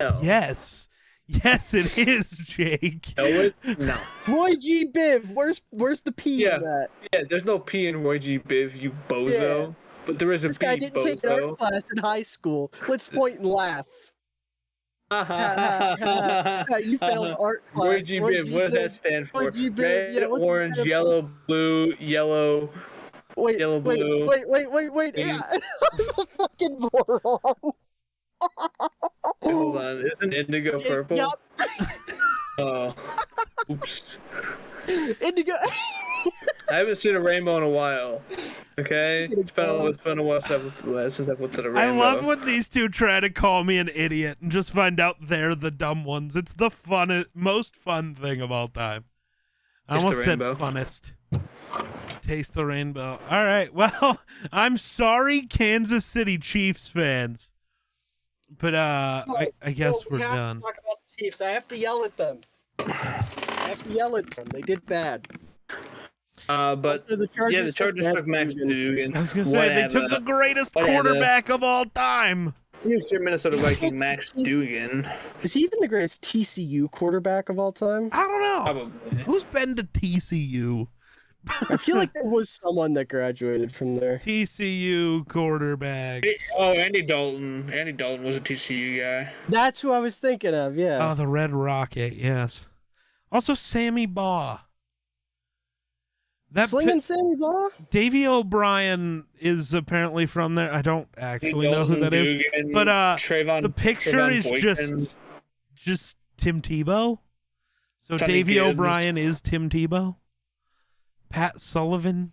No. Yes, yes, it is, Jake. No, it's no. Roy G. Biv, where's the P Yeah. in that? Yeah, there's no P in Roy G. Biv, you bozo. Yeah. But there is a This P, guy didn't take an bozo. art class in high school. Let's point and laugh. You failed art class. Roy G. Biv, what does that stand for? Roy G. Biv, Red, yeah, what's it orange, stand for? yellow, blue, yellow. Wait, Yellow, blue. wait. Yeah, I'm a fucking moron. Hold on, isn't indigo purple? Yup. Oh, oops. Indigo. I haven't seen a rainbow in a while. Okay, Shit, it's been a while since I've looked at a I rainbow. love when these two try to call me an idiot and just find out they're the dumb ones. It's the most fun thing of all time. I almost said funnest. Taste the rainbow. All right. Well, I'm sorry, Kansas City Chiefs fans, but I guess we're done. Talk about the Chiefs. I have to yell at them. They did bad. But also, the Chargers took Max Dugan. I was gonna say they took the greatest quarterback of all time. Your Minnesota Viking Max Dugan. Is he even the greatest TCU quarterback of all time? I don't know. Probably. Who's been to TCU? I feel like there was someone that graduated from there. TCU quarterbacks. Oh, Andy Dalton. Andy Dalton was a TCU guy. That's who I was thinking of, yeah. Oh, the Red Rocket, yes. Also, Sammy Baugh. Slinging Sammy Baugh? Davey O'Brien is apparently from there. I don't actually know who that is. But the picture is just Tim Tebow. So Davey O'Brien is Tim Tebow. Pat Sullivan,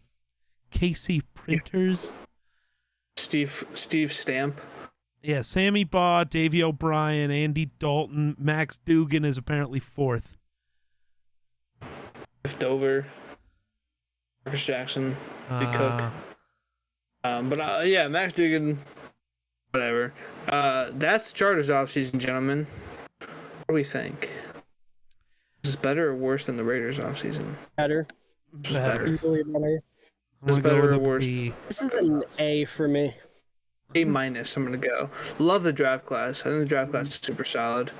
Casey Printers, Steve Stamp. Yeah, Sammy Baugh, Davey O'Brien, Andy Dalton, Max Dugan is apparently fourth. Dover, Marcus Jackson, Big Cook. But yeah, Max Dugan, whatever. That's the Chargers offseason, gentlemen. What do we think? Is this better or worse than the Raiders offseason? Better. Better. Easily better. Is better or worse? This is an A for me. A-, I'm gonna go. Love the draft class. I think the draft class is super solid.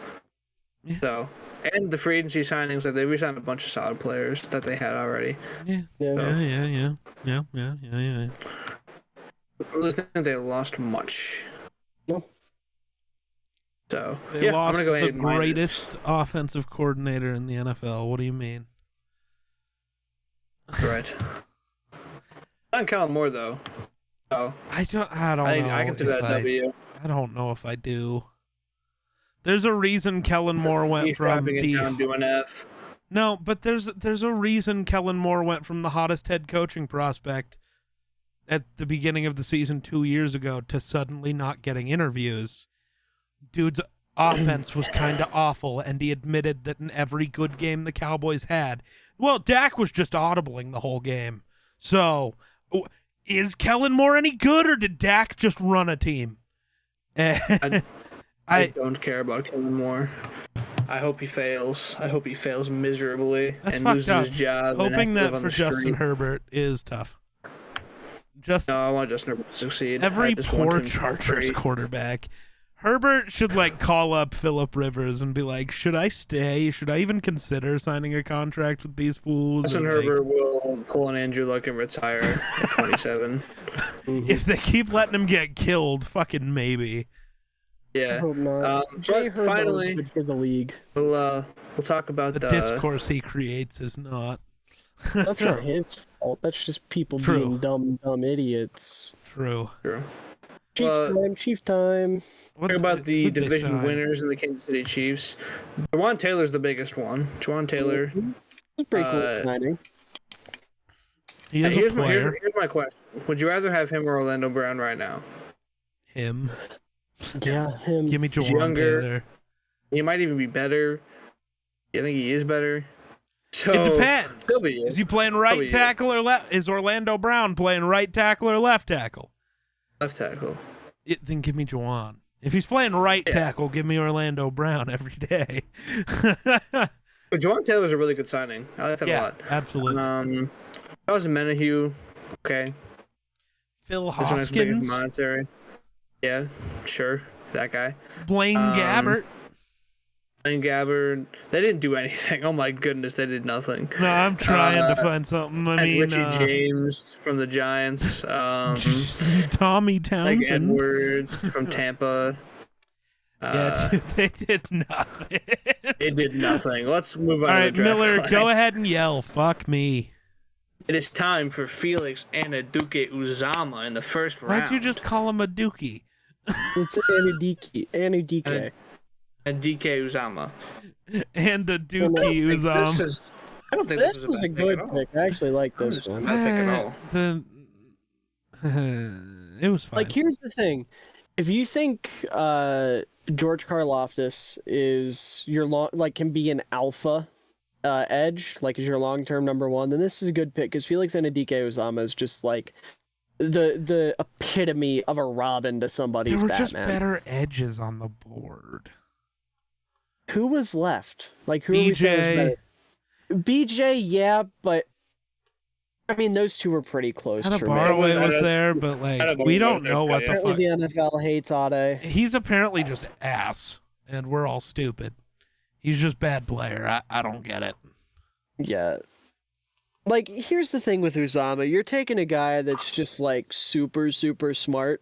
Yeah. So, and the free agency signings, like they re-signed a bunch of solid players that they had already. Yeah. Yeah. So, yeah. I really think they lost much. No. So They lost I'm gonna go ahead the greatest offensive coordinator in the NFL. What do you mean? Right. Not Kellen Moore though. Oh. I don't know. I consider that a W. I don't know if I do. There's a reason Kellen Moore went from the down to an F. No, but there's a reason Kellen Moore went from the hottest head coaching prospect at the beginning of the season 2 years ago to suddenly not getting interviews. Dude's offense was kind of awful, and he admitted that in every good game the Cowboys had, well, Dak was just audibling the whole game. So, is Kellen Moore any good, or did Dak just run a team? I don't care about Kellen Moore. I hope he fails. I hope he fails miserably and loses his job. Hoping that for Justin Herbert is tough. No, I want Justin Herbert to succeed. Every poor Chargers quarterback. Herbert should call up Phillip Rivers and be like, should I stay? Should I even consider signing a contract with these fools? Justin Herbert will pull an Andrew Luck and retire at 27. If they keep letting him get killed, fucking maybe. Yeah. I hope not. Jay Herbert finally, is good for the league. We'll talk about the discourse he creates is not. That's not his fault. That's just people being dumb idiots. True. Chief time. Talk about the division winners in the Kansas City Chiefs. Jawan Taylor's the biggest one. Jawan Taylor. He's pretty cool signing. Here's my question. Would you rather have him or Orlando Brown right now? Him. Yeah, him. Give me Jawan Taylor. He might even be better. I think he is better. So, it depends. Is he playing right tackle or left? Is Orlando Brown playing right tackle or left tackle? Left tackle. Then give me Jawan. If he's playing right tackle, give me Orlando Brown every day. But Jawan Taylor's a really good signing. I like that a lot. Absolutely. That was a Menahue. Okay. Phil Hoskins. Monetary. Yeah, sure. That guy. Blaine Gabbert. Blaine Gabbert. They didn't do anything. Oh my goodness, they did nothing. No, I'm trying to find something. Richie James from the Giants. Tommy Townsend. Edwards from Tampa. Dude, they did nothing. They did nothing. Let's move on. All to right, the draft Miller, class. go ahead and yell. Fuck me. It is time for Felix Anudike-Uzomah in the first round. Why'd you just call him a dookie? It's Anudike. Anudike-Uzomah. And a Dookie Uzomah. I don't think this was a good pick. I actually like this one. Not a pick at all. It was fine. Here's the thing. If you think George Karlaftis is can be an alpha edge, like as your long-term number one, then this is a good pick because Felix Anudike-Uzomah is just like the epitome of a Robin to somebody's There were Batman. just better edges on the board. Who was left? Like who are we saying was better? BJ, yeah, but I mean those two were pretty close. Barway was there, but like we don't know what the fuck. Apparently the NFL hates Ade. He's apparently just ass, and we're all stupid. He's just bad player. I don't get it. Yeah. Like, here's the thing with Uzomah. You're taking a guy that's just, like, super, super smart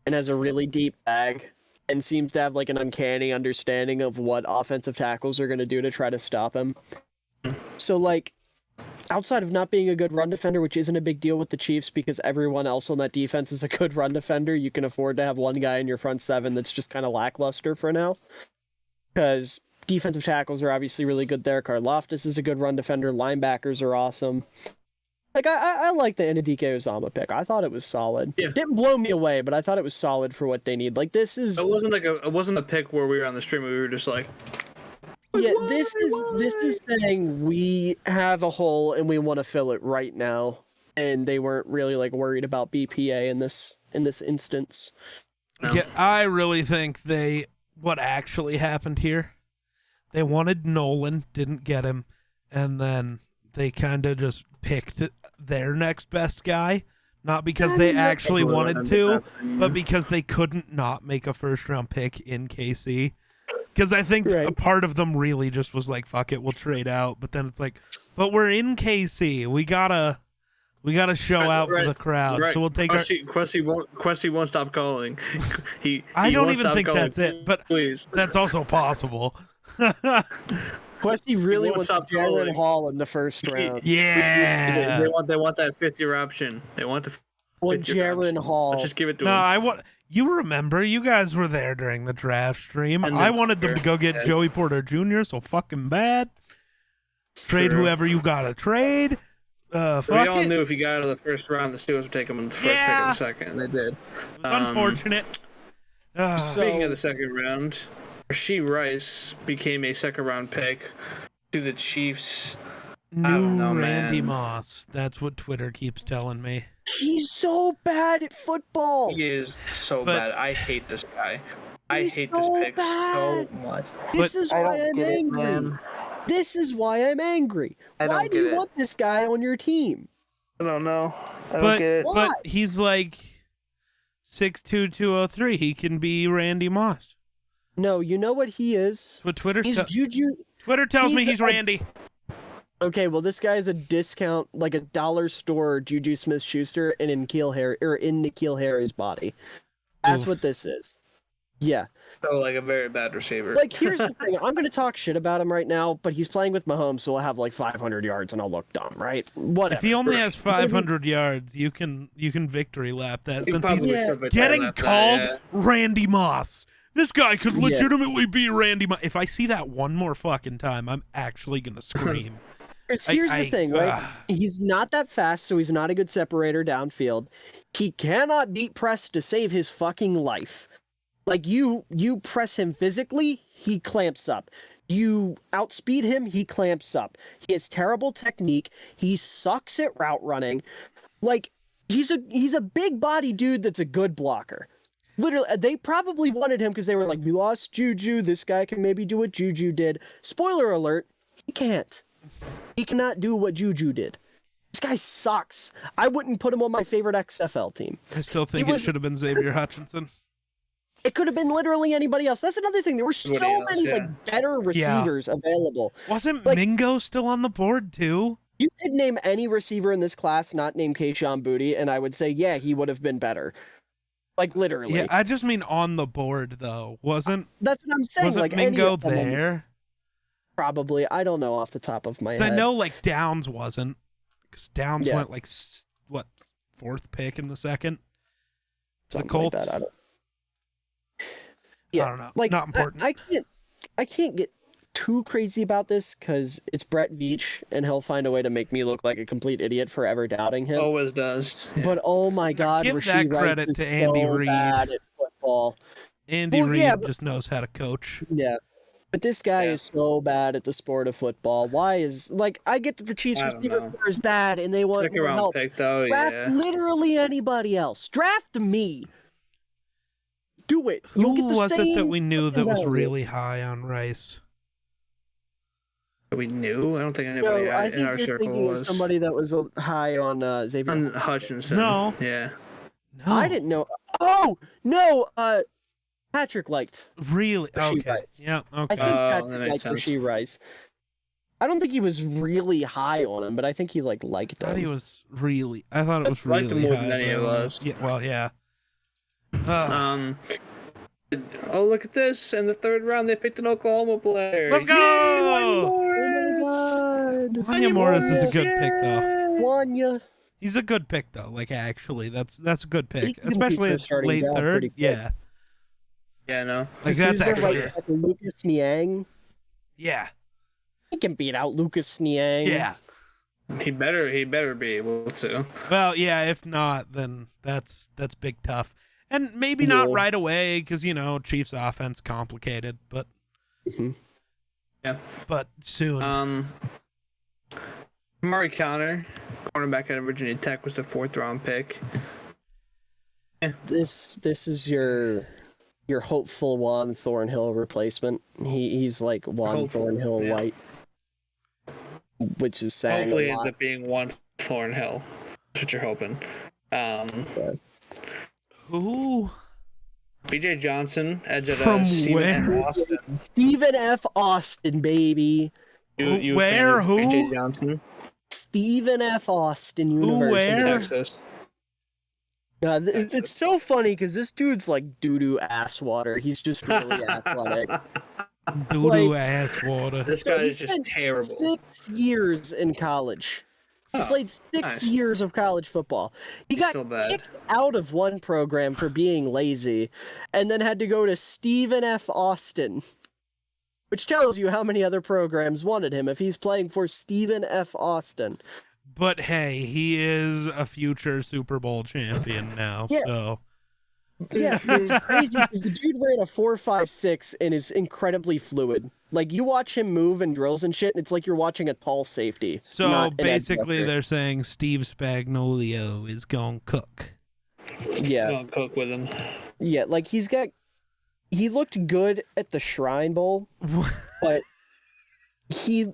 and has a really deep bag and seems to have, like, an uncanny understanding of what offensive tackles are going to do to try to stop him. So, like, outside of not being a good run defender, which isn't a big deal with the Chiefs because everyone else on that defense is a good run defender, you can afford to have one guy in your front seven that's just kind of lackluster for now. Because defensive tackles are obviously really good there. Karlaftis is a good run defender. Linebackers are awesome. Like, I like the Anudike-Uzomah pick. I thought it was solid. Yeah. It didn't blow me away, but I thought it was solid for what they need. Like, this is... It wasn't a pick where we were on the stream and we were just like... Yeah, this is saying we have a hole and we want to fill it right now. And they weren't really, like, worried about BPA in this instance. No. Yeah, I really think what actually happened here, they wanted Nolan, didn't get him, and then they kind of just picked their next best guy, not because they actually wanted to, but because they couldn't not make a first-round pick in KC. Because I think a part of them really just was like, fuck it, we'll trade out. But then it's like, but we're in KC. We gotta show out for the crowd. So we'll take Questy won't stop calling. I don't even think calling. That's it, but please. That's also possible. Questy really wants Jalen Hall in the first round. Yeah. They want that 5th-year option. They want the Jalen Hall. Let's just give it to him. You remember, you guys were there during the draft stream. I wanted them to go get Joey Porter Jr. so fucking bad. Trade whoever you gotta trade. We all knew if he got out of the first round, the Steelers would take him in the first pick in the second, and they did. Unfortunate. Speaking of the second round, Rashee Rice became a second-round pick to the Chiefs. I don't know, Randy man. Moss. That's what Twitter keeps telling me. He's so bad at football. He is so bad. I hate this guy. I hate this pick so much. This is why I'm angry. This is why I'm angry. Why do you want this guy on your team? I don't know. I don't get it. But he's like 6'2", 203. He can be Randy Moss. No, you know what he is? That's what Twitter Juju. Twitter tells me he's Randy. Okay, well, this guy is a discount, like a dollar store Juju Smith-Schuster and in N'Keal Harry's body. That's what this is. Yeah. So, like, a very bad receiver. Like, here's the thing. I'm going to talk shit about him right now, but he's playing with Mahomes, so he'll have, like, 500 yards, and I'll look dumb, right? Whatever. If he only has 500 yards, you can victory lap that. Since he's getting called Randy Moss. This guy could legitimately be Randy Moss. If I see that one more fucking time, I'm actually going to scream. Here's the thing, right? He's not that fast, so he's not a good separator downfield. He cannot beat press to save his fucking life. Like, you press him physically, he clamps up. You outspeed him, he clamps up. He has terrible technique. He sucks at route running. Like, he's a big body dude that's a good blocker. Literally, they probably wanted him because they were like, we lost Juju. This guy can maybe do what Juju did. Spoiler alert, he can't. He cannot do what Juju did. This guy sucks. I wouldn't put him on my favorite XFL team. I still think it should have been Xavier Hutchinson. It could have been literally anybody else. That's another thing. There were so many like better receivers available. Wasn't Mingo still on the board too? You could name any receiver in this class not named Kayshon Boutte, and I would say, yeah, he would have been better. Like, literally. Yeah, I just mean on the board, though. That's what I'm saying. Wasn't like, Mingo there? Probably. I don't know off the top of my head. I know, like, Downs wasn't. Because Downs went, like, what, 4th pick in the second? Something the Colts? Like that. I don't know. Like, not important. I can't get too crazy about this because it's Brett Veach, and he'll find a way to make me look like a complete idiot for ever doubting him. Always does. Yeah. But oh my God, give that credit to Andy Reid. Bad at football. Andy Reid just knows how to coach. Yeah. But this guy is so bad at the sport of football. Why is I get that the Chiefs receiver core is bad and they want more help. Pick, though, Draft literally anybody else. Draft me. Do it. You'll get the was same it that we knew that was value. really high on Rice? We knew? I don't think anybody in our circle was. Somebody that was high on Xavier on Hutchinson. No. Yeah. No. I didn't know. Oh no. Patrick liked. Really? Rasheed Okay. Rice. Yeah. Okay. I think Patrick liked Rasheed Rice. I don't think he was really high on him, but I think he liked him. I thought it was really liked him more high, than any of us. Yeah. Well, yeah. Oh, look at this! In the third round, they picked an Oklahoma player. Let's go! Oh my God. Wanya Morris is a good pick, though. Wanya. He's a good pick, though. Like, actually, that's a good He pick, can especially keep at starting late down third. pretty quick. Yeah. Yeah, no. Like that's actually. Like Lucas Niang. Yeah. He can beat out Lucas Niang. Yeah. He better be able to. Well, yeah. If not, then that's big tough, and maybe not right away because Chiefs offense complicated, but yeah, but soon. Murray Connor, cornerback out of Virginia Tech, was the 4th round pick. Yeah. This is your hopeful Juan Thornhill replacement. He's like Juan Thornhill light, which is saying hopefully a lot. ends up being Juan Thornhill. That's what you're hoping. Who? BJ Johnson, edge of From Stephen where? F. Austin. Stephen F. Austin, baby. You where? Who? BJ Johnson. Stephen F. Austin University. Where? Texas. It's so funny because this dude's like doo-doo ass water. He's just really athletic. Doo-doo ass water. This guy is just terrible. 6 years in college. He played 6 years of college football. He got kicked out of one program for being lazy and then had to go to Stephen F. Austin, which tells you how many other programs wanted him if he's playing for Stephen F. Austin. But hey, he is a future Super Bowl champion now, so. Yeah, it's crazy because the dude ran a 4.56 and is incredibly fluid. Like, you watch him move and drills and shit, and it's like you're watching a tall safety. So basically, they're saying Steve Spagnuolo is going to cook. Yeah. Going to cook with him. Yeah, like he looked good at the Shrine Bowl, but he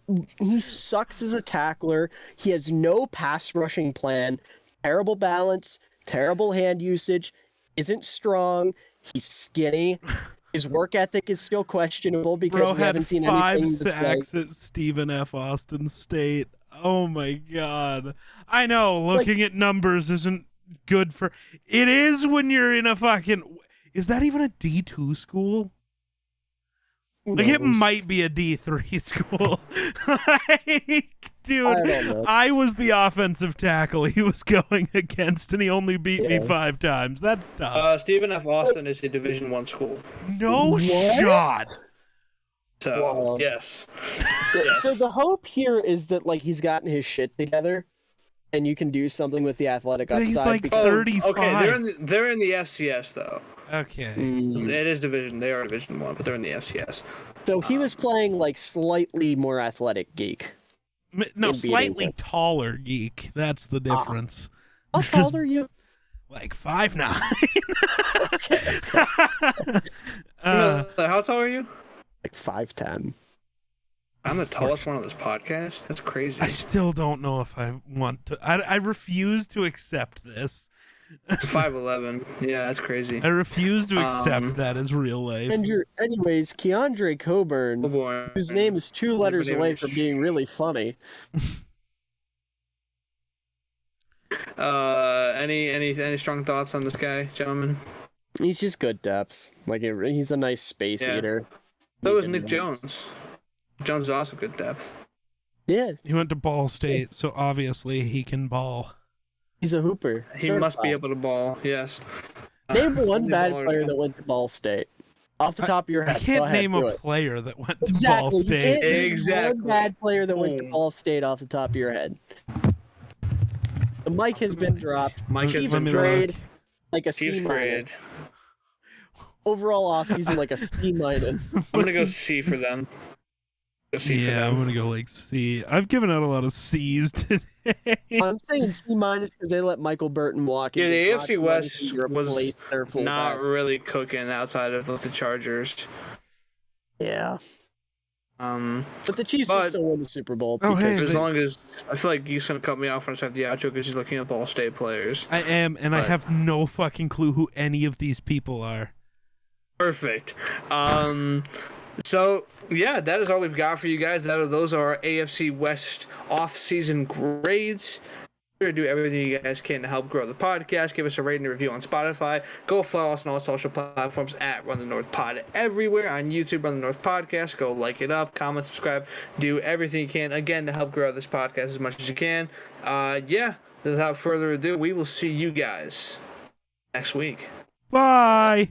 sucks as a tackler. He has no pass rushing plan, terrible balance, terrible hand usage, isn't strong, he's skinny. His work ethic is still questionable because we haven't seen anything that's 5 sacks at Stephen F. Austin State. Oh my God. I know, looking at numbers isn't good for... It is when you're in a fucking... Is that even a D2 school? Like, it might be a D3 school. Like, dude, I was the offensive tackle he was going against, and he only beat me 5 times. That's tough. Stephen F. Austin is a Division I school. No shot. So, yes. So the hope here is that, like, he's gotten his shit together, and you can do something with the athletic upside. He's like 35. Okay, they're in the FCS, though. Okay. It is Division. They are Division 1, but they're in the FCS. So he was playing, like, slightly more athletic Geek. No, slightly taller Geek. That's the difference. How tall are you? Like 5'9". How tall are you? Like 5'10". I'm the tallest one on this podcast? That's crazy. I still don't know if I want to. I refuse to accept this. 5'11". Yeah, that's crazy. I refuse to accept that as real life. Anyways, Keandre Coburn, whose name is 2 letters away from being really funny. Any strong thoughts on this guy, gentlemen? He's just good depth. Like, he's a nice space eater. So was Nick Jones. Jones is also good depth. Yeah. He went to Ball State, so obviously he can ball. He's a hooper. He must be able to ball, yes. Name one bad player that went to Ball State. Off the top of your head. I can't name a player that went to Ball State. Exactly. One bad player that went to Ball State off the top of your head. The mic has been dropped. Mike has been grade, like a C-. overall offseason like a C minus. I'm gonna go C for them. I'm gonna go like C. I've given out a lot of C's today. I'm saying C minus because they let Michael Burton walk. Yeah, the and AFC West was not really cooking outside of the Chargers. Yeah. But the Chiefs will still win the Super Bowl. As long as I feel like he's gonna cut me off when I start the outro because he's looking up all-state players. I am, and I have no fucking clue who any of these people are. Perfect. So yeah, that is all we've got for you guys. Those are our AFC West off-season grades. We're going to do everything you guys can to help grow the podcast. Give us a rating and review on Spotify. Go follow us on all social platforms at Run the North Pod. Everywhere on YouTube, Run the North Podcast. Go like it up, comment, subscribe. Do everything you can, again, to help grow this podcast as much as you can. Without further ado, we will see you guys next week. Bye!